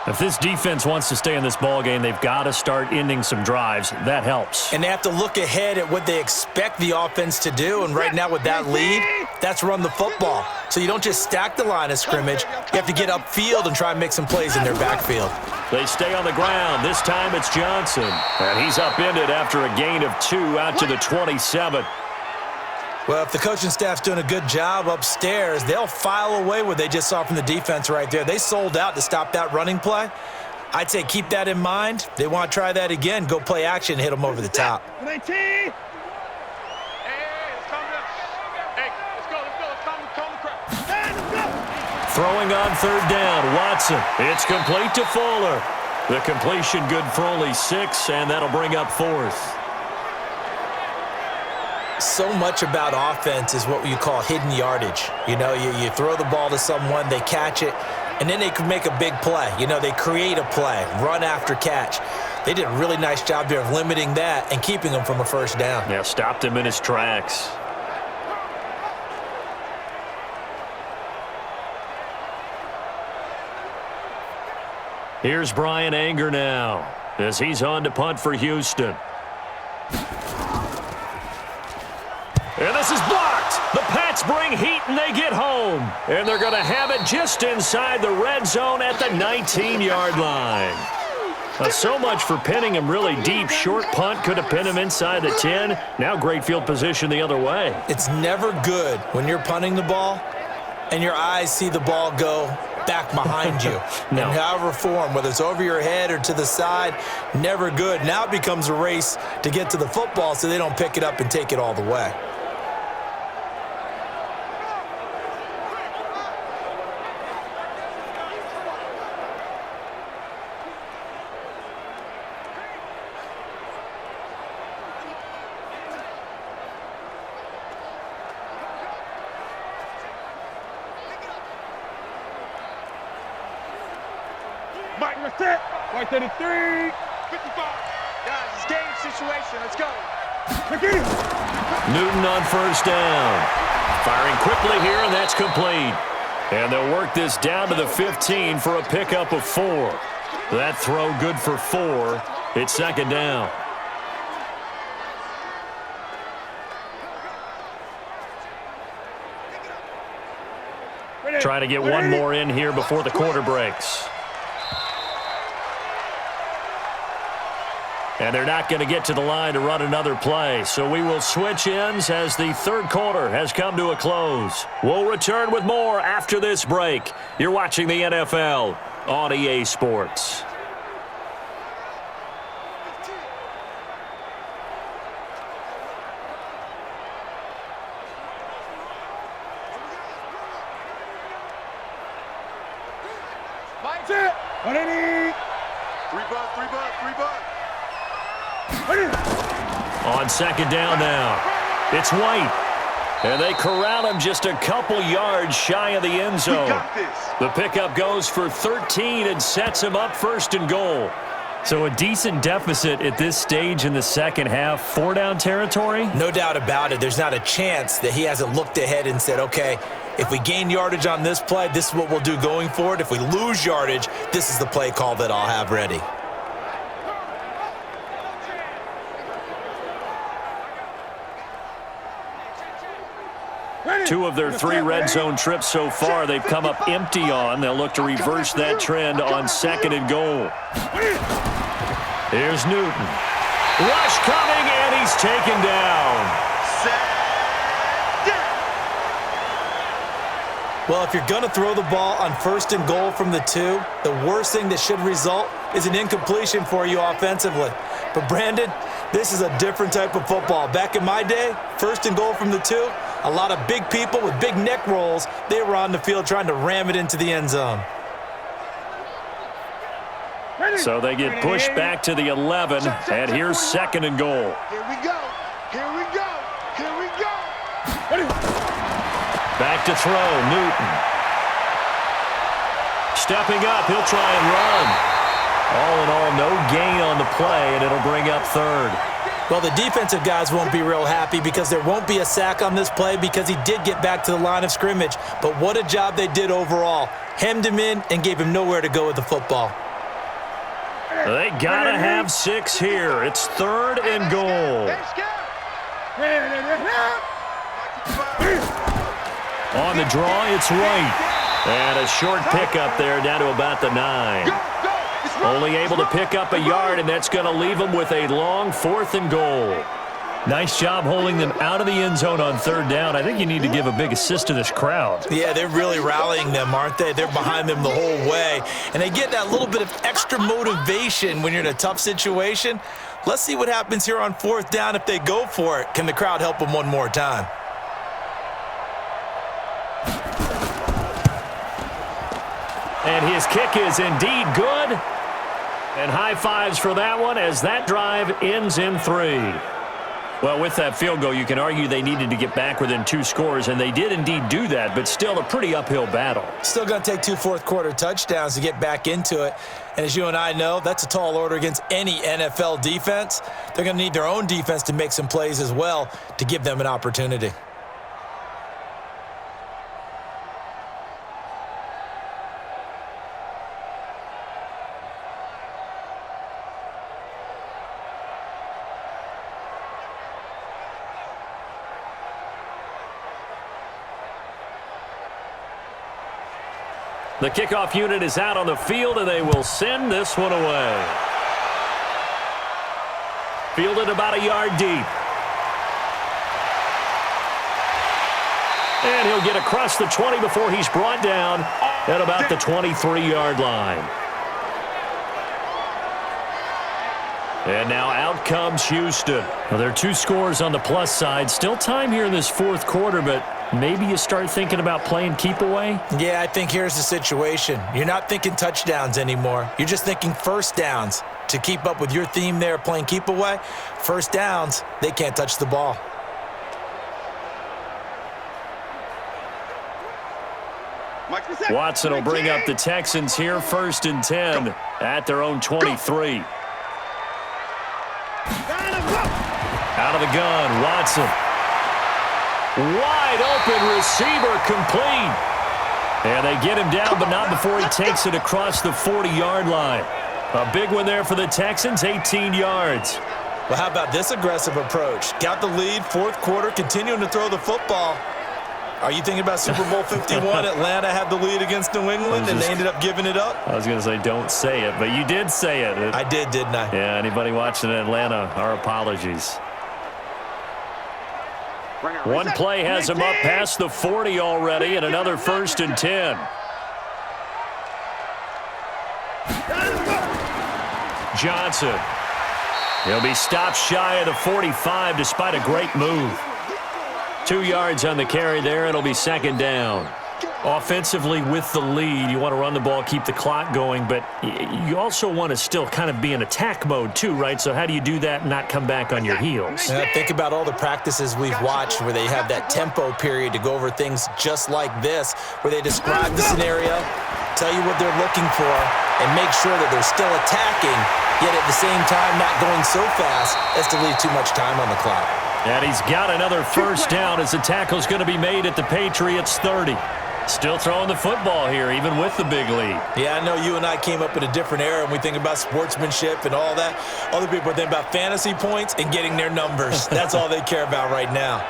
If this defense wants to stay in this ballgame, they've got to start ending some drives. That helps. And they have to look ahead at what they expect the offense to do. And right now with that lead, that's run the football. So you don't just stack the line of scrimmage. You have to get upfield and try and make some plays in their backfield. They stay on the ground. This time it's Johnson. And he's upended after a gain of 2 out to the 27. Well, if the coaching staff's doing a good job upstairs, they'll file away what they just saw from the defense right there. They sold out to stop that running play. I'd say keep that in mind. They want to try that again. Go play action, hit them over the top. Throwing on third down, Watson. It's complete to Fuller. The completion good for only 6, and that'll bring up 4th. So much about offense is what you call hidden yardage. You know, you throw the ball to someone, they catch it, and then they can make a big play. You know, they create a play, run after catch. They did a really nice job there of limiting that and keeping him from a first down. Yeah, stopped him in his tracks. Here's Brian Anger now as he's on to punt for Houston. And this is blocked. The Pats bring heat and they get home. And they're going to have it just inside the red zone at the 19-yard line. So much for pinning him really deep. Short punt could have pinned him inside the 10. Now great field position the other way. It's never good when you're punting the ball and your eyes see the ball go back behind you. No. In however form, whether it's over your head or to the side, never good. Now it becomes a race to get to the football so they don't pick it up and take it all the way. Right to the 3. 55. Guys, it's game situation. Let's go. Newton on first down. Firing quickly here, and that's complete. And they'll work this down to the 15 for a pickup of 4. That throw good for 4. It's second down. Trying to get one more in here before the quarter breaks. And they're not going to get to the line to run another play. So we will switch ends as the third quarter has come to a close. We'll return with more after this break. You're watching the NFL on EA Sports. That's it. 180. 3 buck. On second down now, it's White. And they corral him just a couple yards shy of the end zone. The pickup goes for 13 and sets him up first and goal. So a decent deficit at this stage in the second half. 4-down territory? No doubt about it. There's not a chance that he hasn't looked ahead and said, okay, if we gain yardage on this play, this is what we'll do going forward. If we lose yardage, this is the play call that I'll have ready. Ready. 2 of their 3 red zone trips so far, they've come up empty on. They'll look to reverse that trend on 2nd and goal. Here's Newton. Rush coming, and he's taken down. Well, if you're going to throw the ball on 1st and goal from the 2, the worst thing that should result is an incompletion for you offensively. But, Brandon, this is a different type of football. Back in my day, 1st and goal from the 2, a lot of big people with big neck rolls, they were on the field trying to ram it into the end zone. So they get pushed back to the 11, and here's 2nd and goal. Here we go. Here we go. Here we go. Back to throw, Newton. Stepping up, he'll try and run. All in all, no gain on the play, and it'll bring up 3rd. Well, the defensive guys won't be real happy because there won't be a sack on this play because he did get back to the line of scrimmage. But what a job they did overall. Hemmed him in and gave him nowhere to go with the football. They gotta have 6 here. It's 3rd and goal. On the draw, it's White. And a short pickup there down to about the 9. Only able to pick up a yard, and that's going to leave them with a long 4th and goal. Nice job holding them out of the end zone on 3rd down. I think you need to give a big assist to this crowd. Yeah, they're really rallying them, aren't they? They're behind them the whole way. And they get that little bit of extra motivation when you're in a tough situation. Let's see what happens here on 4th down if they go for it. Can the crowd help them one more time? And his kick is indeed good. And high fives for that one as that drive ends in 3. Well, with that field goal, you can argue they needed to get back within 2 scores, and they did indeed do that, but still a pretty uphill battle. Still going to take 2 fourth-quarter touchdowns to get back into it. And as you and I know, that's a tall order against any NFL defense. They're going to need their own defense to make some plays as well to give them an opportunity. The kickoff unit is out on the field, and they will send this one away. Fielded about a yard deep. And he'll get across the 20 before he's brought down at about the 23-yard line. And now out comes Houston. Well, there are 2 scores on the plus side. Still time here in this 4th quarter, but maybe you start thinking about playing keep away? Yeah, I think here's the situation. You're not thinking touchdowns anymore. You're just thinking 1st downs. To keep up with your theme there, playing keep away, 1st downs, they can't touch the ball. Watson will bring up the Texans here, 1st and 10 at their own 23. Out of the gun, Watson. Wide open receiver complete. And they get him down, but not before he takes it across the 40-yard line. A big one there for the Texans, 18 yards. Well, how about this aggressive approach? Got the lead, 4th quarter, continuing to throw the football. Are you thinking about Super Bowl 51? Atlanta had the lead against New England, and they ended up giving it up? I was going to say don't say it, but you did say it. I did, didn't I? Yeah, anybody watching Atlanta, our apologies. One play has him up past the 40 already, and another 1st and 10. Johnson. He'll be stopped shy of the 45 despite a great move. 2 yards on the carry there. It'll be 2nd down. Offensively with the lead, you want to run the ball, keep the clock going, but you also want to still kind of be in attack mode too, right? So how do you do that and not come back on your heels? Think about all the practices we've watched where they have that tempo period to go over things just like this, where they describe the scenario, tell you what they're looking for, and make sure that they're still attacking, yet at the same time not going so fast as to leave too much time on the clock. And he's got another 1st down as the tackle's going to be made at the Patriots 30. Still throwing the football here, even with the big lead. Yeah, I know you and I came up in a different era, and we think about sportsmanship and all that. Other people think about fantasy points and getting their numbers. That's all they care about right now.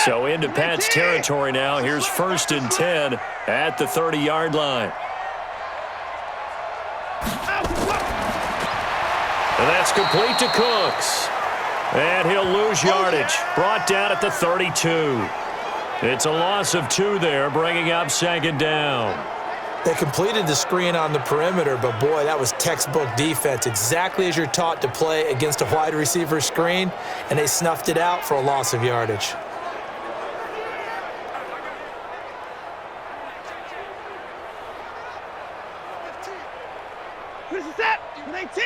So into Pat's territory now. Here's 1st and 10 at the 30-yard line. And that's complete to Cooks. And he'll lose yardage. Brought down at the 32. It's a loss of 2 there, bringing up 2nd down. They completed the screen on the perimeter, but boy, that was textbook defense. Exactly as you're taught to play against a wide receiver screen, and they snuffed it out for a loss of yardage. This is it. 19.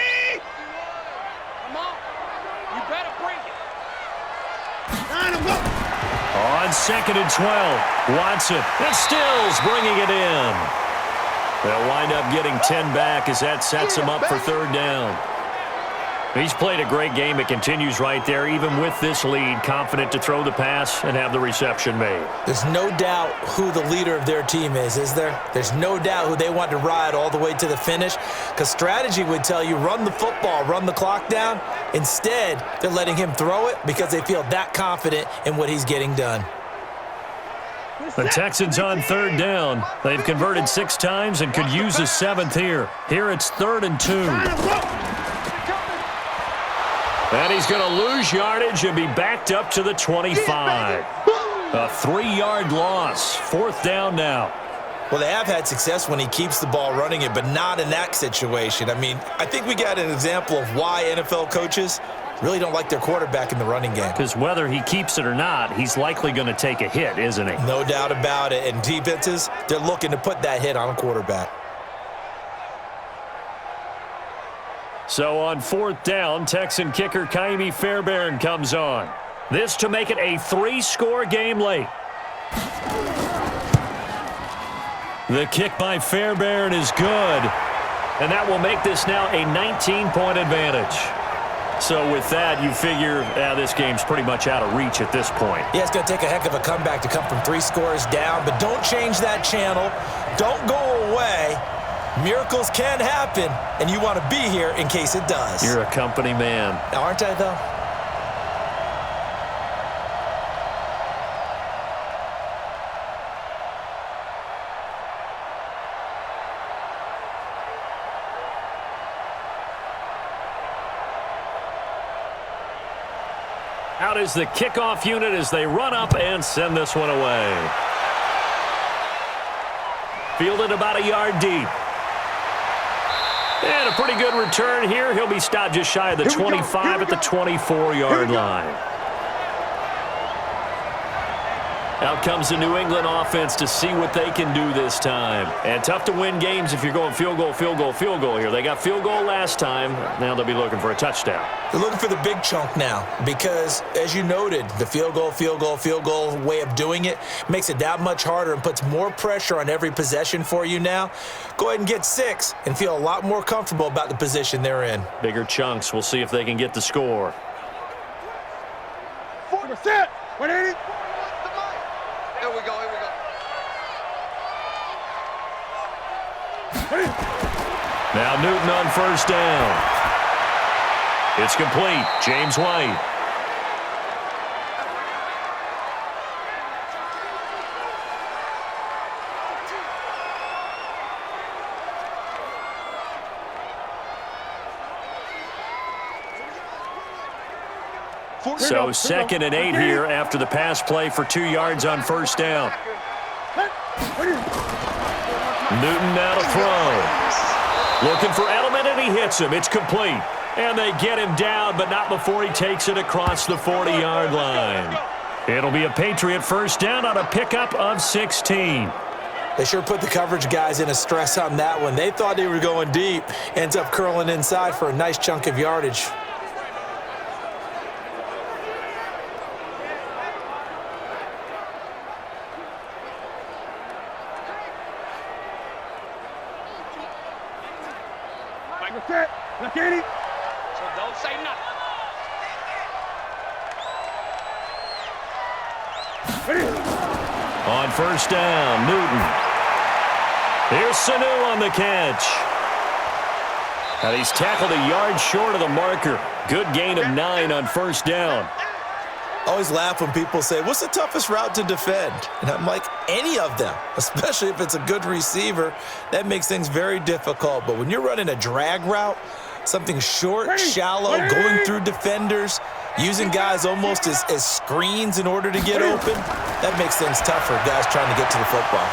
Come on. You better bring it. 9 and 1. On 2nd and 12, Watson and Stills bringing it in. They'll wind up getting 10 back as that sets them up for 3rd down. He's played a great game. It continues right there, even with this lead, confident to throw the pass and have the reception made. There's no doubt who the leader of their team is there? There's no doubt who they want to ride all the way to the finish, because strategy would tell you run the football, run the clock down. Instead, they're letting him throw it because they feel that confident in what he's getting done. The Texans on 3rd down. They've converted 6 times and could use a 7th here. Here it's 3rd and 2. And he's going to lose yardage and be backed up to the 25. A 3-yard loss. 4th down now. Well, they have had success when he keeps the ball running it, but not in that situation. I mean, I think we got an example of why NFL coaches really don't like their quarterback in the running game. Because whether he keeps it or not, he's likely going to take a hit, isn't he? No doubt about it. And defenses, they're looking to put that hit on a quarterback. So on 4th down, Texan kicker Kaimi Fairbairn comes on. This to make it a 3-score game late. The kick by Fairbairn is good. And that will make this now a 19-point advantage. So with that, you figure this game's pretty much out of reach at this point. Yeah, it's going to take a heck of a comeback to come from 3 scores down, but don't change that channel. Don't go away. Miracles can happen, and you want to be here in case it does. You're a company man. Aren't I, though? Out is the kickoff unit as they run up and send this one away. Fielded about a yard deep. And a pretty good return here. He'll be stopped just shy of the 25 at the 24-yard line. Out comes the New England offense to see what they can do this time. And tough to win games if you're going field goal, field goal, field goal here. They got field goal last time. Now they'll be looking for a touchdown. They're looking for the big chunk now because, as you noted, the field goal way of doing it makes it that much harder and puts more pressure on every possession for you now. Go ahead and get 6 and feel a lot more comfortable about the position they're in. Bigger chunks. We'll see if they can get the score. 4%. 180. Here we go. Now Newton on 1st down. It's complete. James White. So 2nd and 8 here after the pass play for 2 yards on 1st down. Newton now to throw. Looking for Edelman, and he hits him. It's complete. And they get him down, but not before he takes it across the 40-yard line. It'll be a Patriot 1st down on a pickup of 16. They sure put the coverage guys in a stress on that one. They thought they were going deep. Ends up curling inside for a nice chunk of yardage. Look at it. So don't say nothing. On 1st down, Newton. Here's Sanu on the catch. And he's tackled a yard short of the marker. Good gain of 9 on 1st down. Always laugh when people say, what's the toughest route to defend? And I'm like, any of them, especially if it's a good receiver. That makes things very difficult. But when you're running a drag route, something short, shallow, going through defenders, using guys almost as screens in order to get open, that makes things tougher, guys trying to get to the football.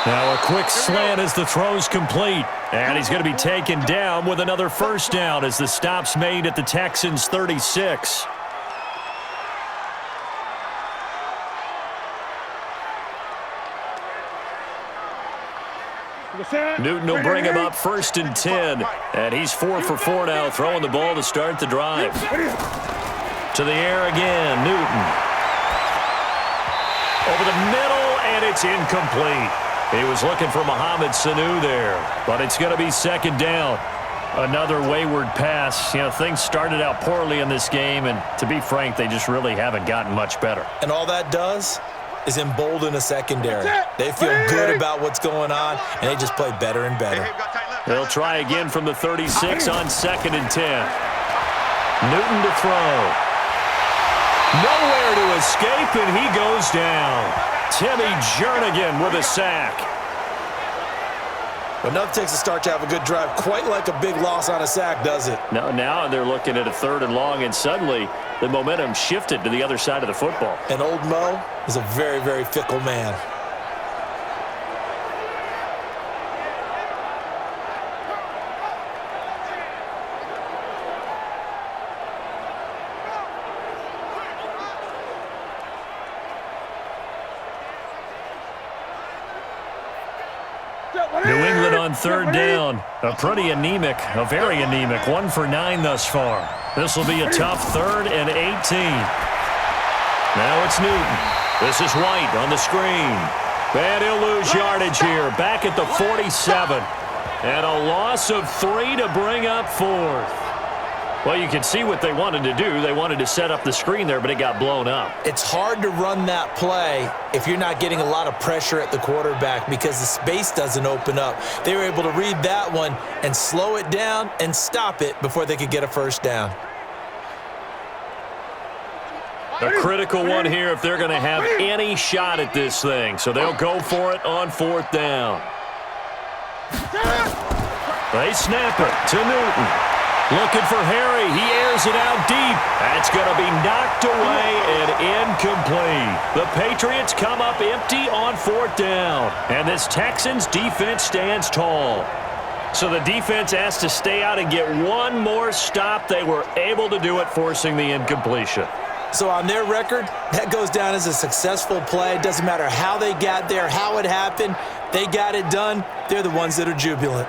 Now a quick slant as the throw's complete. And he's going to be taken down with another first down as the stop's made at the Texans' 36. Newton will bring him up 1st and 10. And he's 4 for 4 now, throwing the ball to start the drive. To the air again, Newton. Over the middle, and it's incomplete. He was looking for Mohamed Sanu there, but it's going to be 2nd down. Another wayward pass. You know, things started out poorly in this game, and to be frank, they just really haven't gotten much better. And all that does is embolden a secondary. They feel good about what's going on, and they just play better and better. They'll try again from the 36 on 2nd and 10. Newton to throw. Nowhere to escape, and he goes down. Timmy Jernigan with a sack. But nothing takes a start to have a good drive, quite like a big loss on a sack, does it? No, now they're looking at a 3rd and long, and suddenly the momentum shifted to the other side of the football. And old Mo is a very, very fickle man. New England on 3rd down. A very anemic 1 for 9 thus far. This will be a tough 3rd and 18. Now it's Newton. This is White on the screen. And he'll lose yardage here. Back at the 47. And a loss of 3 to bring up 4th. Well, you can see what they wanted to do. They wanted to set up the screen there, but it got blown up. It's hard to run that play if you're not getting a lot of pressure at the quarterback because the space doesn't open up. They were able to read that one and slow it down and stop it before they could get a first down. A critical one here if they're going to have any shot at this thing. So they'll go for it on 4th down. They snap it to Newton. Looking for Harry. He airs it out deep. That's going to be knocked away and incomplete. The Patriots come up empty on 4th down. And this Texans defense stands tall. So the defense has to stay out and get one more stop. They were able to do it, forcing the incompletion. So on their record, that goes down as a successful play. It doesn't matter how they got there, how it happened. They got it done. They're the ones that are jubilant.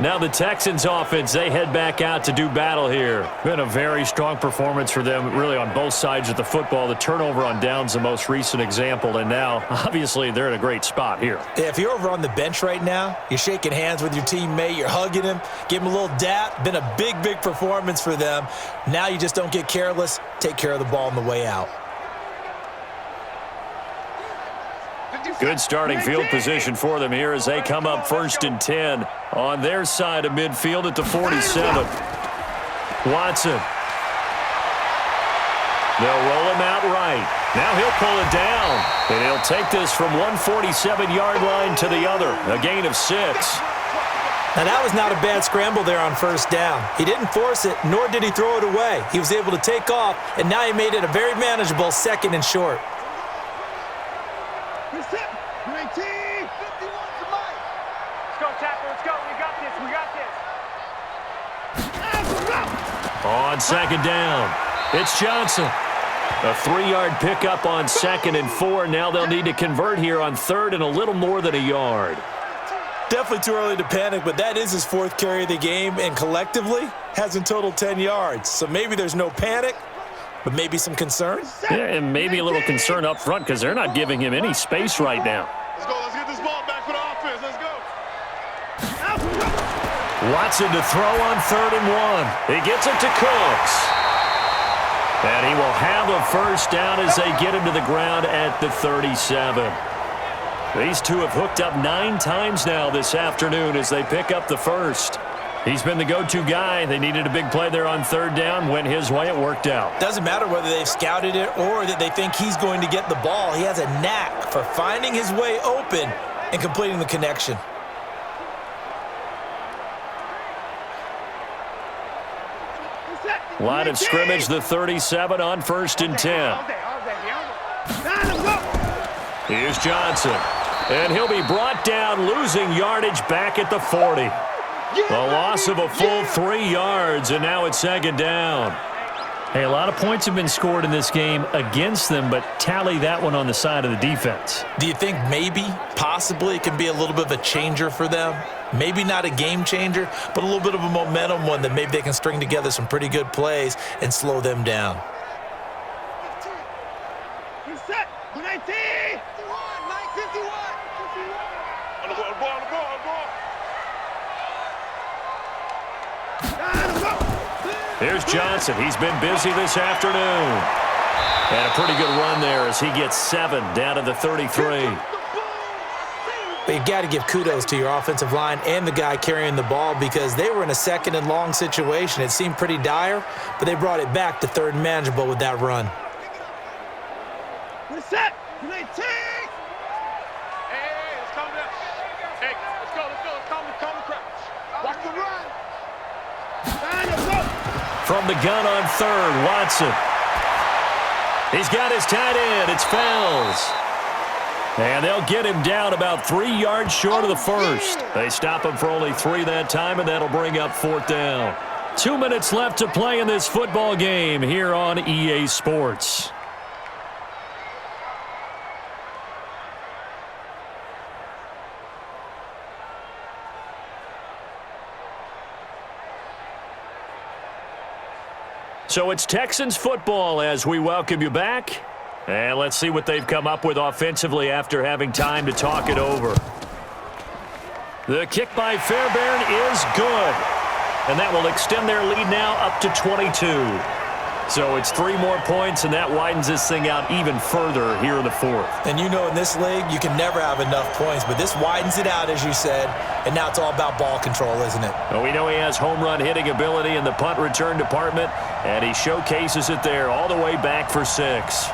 Now the Texans offense, they head back out to do battle here. Been a very strong performance for them, really on both sides of the football. The turnover on downs the most recent example, and now, obviously, they're in a great spot here. Yeah, if you're over on the bench right now, you're shaking hands with your teammate, you're hugging him, give him a little dap. Been a big, big performance for them. Now you just don't get careless. Take care of the ball on the way out. Good starting field position for them here as they come up 1st and 10 on their side of midfield at the 47. Watson. They'll roll him out right. Now he'll pull it down, and he'll take this from 147-yard line to the other, a gain of 6. Now that was not a bad scramble there on 1st down. He didn't force it, nor did he throw it away. He was able to take off, and now he made it a very manageable 2nd and short. On 2nd down, it's Johnson. A 3-yard pickup on 2nd and 4. Now they'll need to convert here on 3rd and a little more than a yard. Definitely too early to panic, but that is his 4th carry of the game, and collectively has in total 10 yards. So maybe there's no panic, but maybe some concern. Yeah, and maybe a little concern up front because they're not giving him any space right now. Let's go. Let's get this ball back for the offense. Let's go. Watson to throw on 3rd and 1. He gets it to Cooks. And he will have a first down as they get him to the ground at the 37. These two have hooked up 9 times now this afternoon as they pick up the first. He's been the go-to guy. They needed a big play there on third down. Went his way. It worked out. Doesn't matter whether they've scouted it or that they think he's going to get the ball. He has a knack for finding his way open and completing the connection. Line of scrimmage, the 37 on 1st and 10. Here's Johnson. And he'll be brought down, losing yardage back at the 40. A loss of a full 3 yards, and now it's 2nd down. Hey, a lot of points have been scored in this game against them, but tally that one on the side of the defense. Do you think maybe, possibly, it can be a little bit of a changer for them? Maybe not a game changer, but a little bit of a momentum one that maybe they can string together some pretty good plays and slow them down. Reset. 19. 51. On the ball. Here's Johnson. He's been busy this afternoon. And a pretty good run there as he gets 7 down to the 33. But you got to give kudos to your offensive line and the guy carrying the ball because they were in a 2nd and long situation. It seemed pretty dire, but they brought it back to 3rd and manageable with that run. Reset. 19. Hey, let's calm down. Hey, let's go. Calm the crowd. Watch the run. From the gun on 3rd, Watson. He's got his tight end. It's Fells. And they'll get him down about 3 yards short of the 1st. They stop him for only 3 that time, and that'll bring up 4th down. 2 minutes left to play in this football game here on EA Sports. So it's Texans football as we welcome you back. And let's see what they've come up with offensively after having time to talk it over. The kick by Fairbairn is good. And that will extend their lead now up to 22. So it's 3 more points, and that widens this thing out even further here in the 4th. And you know in this league, you can never have enough points, but this widens it out, as you said, and now it's all about ball control, isn't it? Well, we know he has home run hitting ability in the punt return department, and he showcases it there all the way back for 6.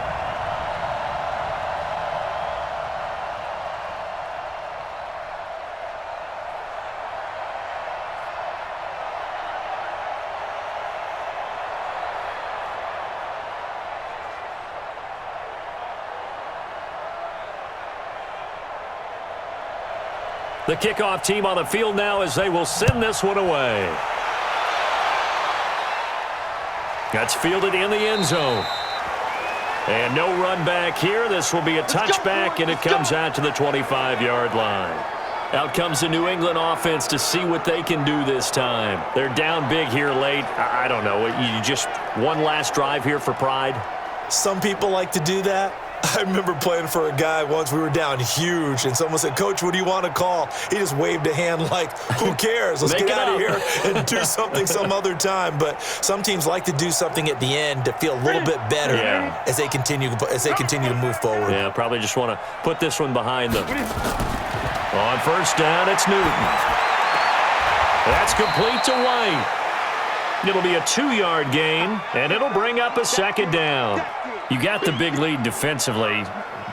The kickoff team on the field now as they will send this one away. That's fielded in the end zone. And no run back here. This will be a touchback, and it comes out to the 25-yard line. Out comes the New England offense to see what they can do this time. They're down big here late. I don't know. You just one last drive here for pride? Some people like to do that. I remember playing for a guy once. We were down huge, and someone said, "Coach, what do you want to call?" He just waved a hand like, who cares? Let's get out of here and do something some other time. But some teams like to do something at the end to feel a little bit better as they continue to move forward. Yeah, probably just want to put this one behind them. On 1st down, it's Newton. That's complete to White. It'll be a 2-yard gain, and it'll bring up a 2nd down. You got the big lead defensively,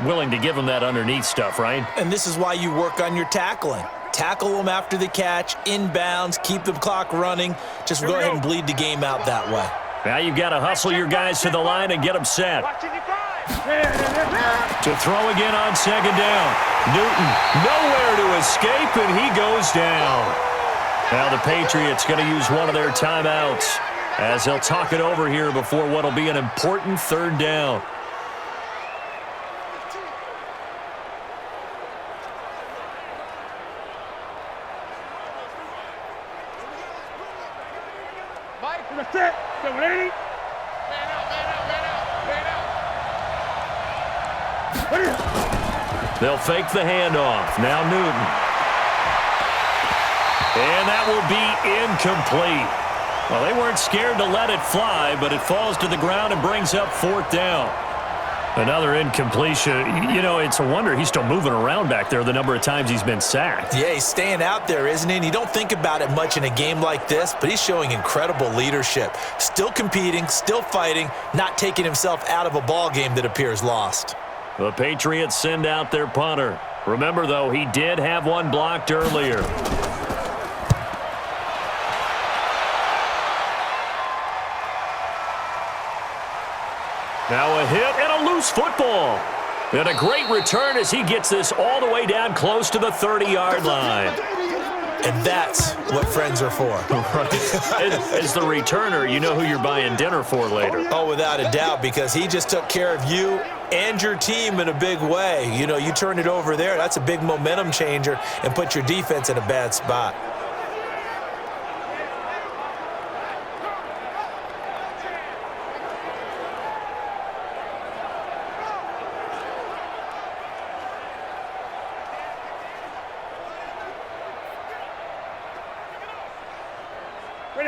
willing to give them that underneath stuff, right? And this is why you work on your tackling. Tackle them after the catch, inbounds, keep the clock running. Just go ahead and bleed the game out that way. Now you've got to hustle your guys to the line and get them set. To throw again on 2nd down. Newton nowhere to escape, and he goes down. Now the Patriots going to use one of their timeouts as they'll talk it over here before what will be an important 3rd down. Mike, that's it. 780. They'll fake the handoff. Now Newton. And that will be incomplete. Well, they weren't scared to let it fly, but it falls to the ground and brings up 4th down. Another incompletion. You know, it's a wonder he's still moving around back there the number of times he's been sacked. Yeah, he's staying out there, isn't he? And you don't think about it much in a game like this, but he's showing incredible leadership. Still competing, still fighting, not taking himself out of a ball game that appears lost. The Patriots send out their punter. Remember, though, he did have one blocked earlier. Now a hit and a loose football. And a great return as he gets this all the way down close to the 30-yard line. And that's what friends are for. Right. As the returner, you know who you're buying dinner for later. Oh, without a doubt, because he just took care of you and your team in a big way. You know, you turn it over there, that's a big momentum changer and put your defense in a bad spot.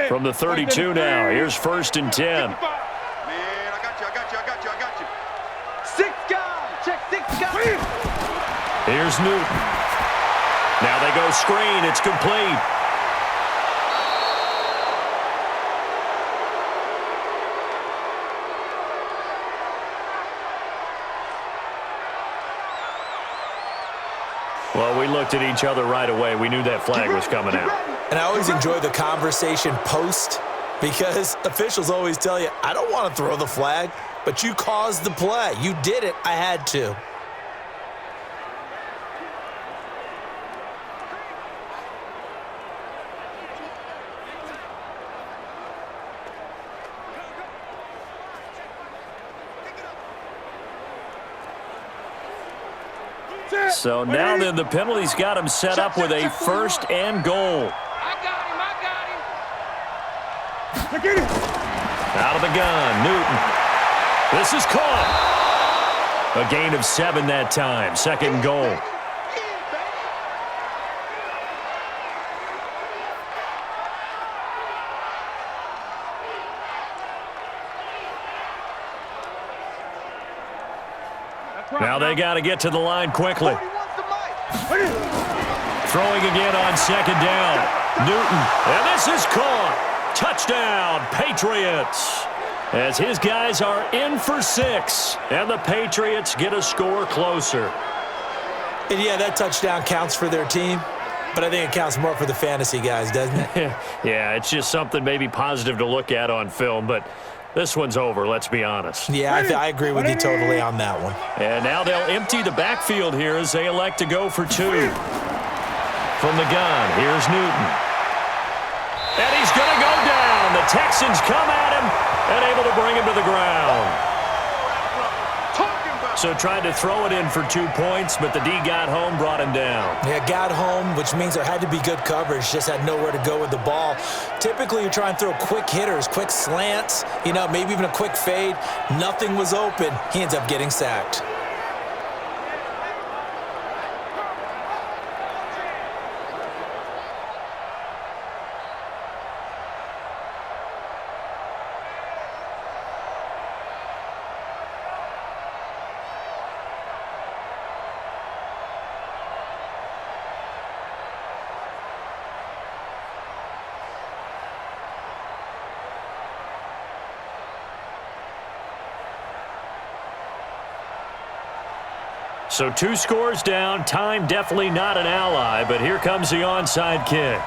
From the 32 now, here's 1st and 10. Man, I got you. 6 guys. Check 6 guys. Here's Newton. Now they go screen. It's complete. Well, we looked at each other right away. We knew that flag was coming out. And I always enjoy the conversation post because officials always tell you, I don't want to throw the flag, but you caused the play. You did it. I had to. So now then the penalty's got him set up with a 1st and goal. I got him. Out of the gun, Newton. This is caught. A gain of 7 that time, 2nd and goal. Now they got to get to the line quickly. Throwing again on 2nd down. Newton, and this is caught. Touchdown, Patriots. As his guys are in for 6, and the Patriots get a score closer. And yeah, that touchdown counts for their team, but I think it counts more for the fantasy guys, doesn't it? Yeah, it's just something maybe positive to look at on film, but this one's over, let's be honest. Yeah, I agree with you totally on that one. And now they'll empty the backfield here as they elect to go for 2. From the gun, here's Newton. And he's going to go down. The Texans come at him and able to bring him to the ground. So tried to throw it in for 2 points, but the D got home, brought him down. Yeah, got home, which means there had to be good coverage. Just had nowhere to go with the ball. Typically, you try and throw quick hitters, quick slants, you know, maybe even a quick fade. Nothing was open. He ends up getting sacked. So 2 scores down, time definitely not an ally, but here comes the onside kick.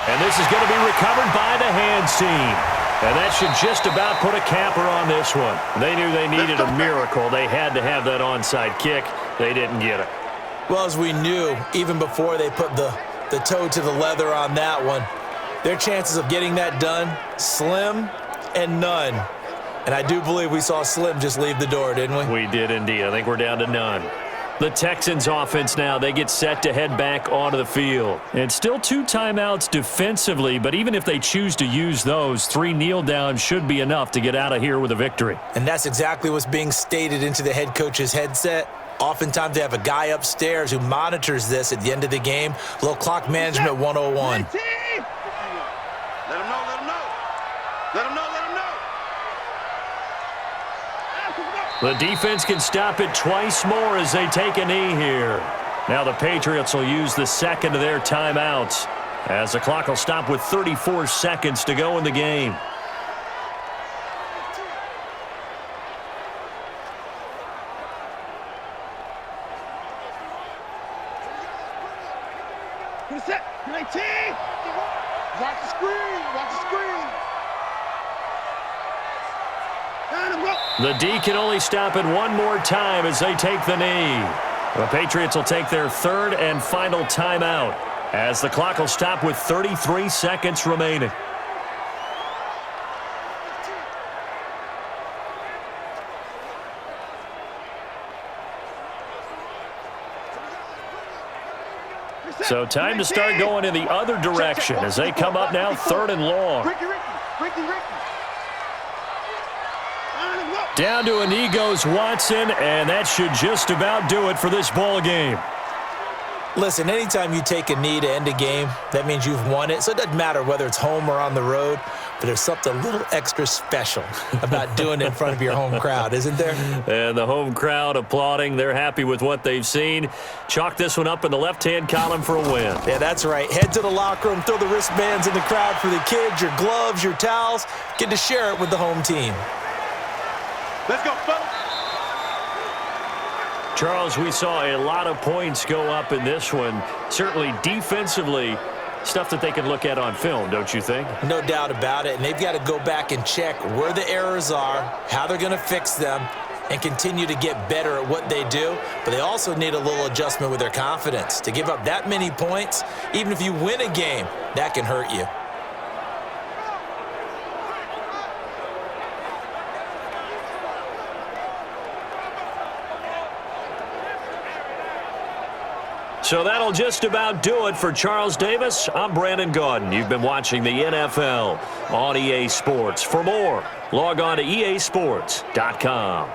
And this is going to be recovered by the hands team. And that should just about put a capper on this one. They knew they needed a miracle. They had to have that onside kick. They didn't get it. Well, as we knew, even before they put the toe to the leather on that one, their chances of getting that done, slim and none. And I do believe we saw Slim just leave the door, didn't we? We did indeed. I think we're down to none. The Texans offense now, they get set to head back onto the field. And still 2 timeouts defensively, but even if they choose to use those, 3 kneel downs should be enough to get out of here with a victory. And that's exactly what's being stated into the head coach's headset. Oftentimes they have a guy upstairs who monitors this at the end of the game. A little clock management 101. Let him know. The defense can stop it twice more as they take a knee here. Now the Patriots will use the second of their timeouts as the clock will stop with 34 seconds to go in the game. Set. 19. Watch the screen. Watch the screen. The D can only stop it one more time as they take the knee. The Patriots will take their third and final timeout as the clock will stop with 33 seconds remaining. So time to start going in the other direction as they come up now 3rd and long. Down to a knee goes Watson, and that should just about do it for this ball game. Listen, anytime you take a knee to end a game, that means you've won it. So it doesn't matter whether it's home or on the road, but there's something a little extra special about doing it in front of your home crowd, isn't there? And the home crowd applauding. They're happy with what they've seen. Chalk this one up in the left-hand column for a win. Yeah, that's right. Head to the locker room, throw the wristbands in the crowd for the kids, your gloves, your towels. Get to share it with the home team. Let's go, folks. Charles, we saw a lot of points go up in this one. Certainly defensively, stuff that they can look at on film, don't you think? No doubt about it. And they've got to go back and check where the errors are, how they're going to fix them, and continue to get better at what they do. But they also need a little adjustment with their confidence. To give up that many points, even if you win a game, that can hurt you. So that'll just about do it for Charles Davis. I'm Brandon Gaudin. You've been watching the NFL on EA Sports. For more, log on to easports.com.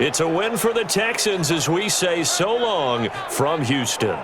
It's a win for the Texans as we say so long from Houston.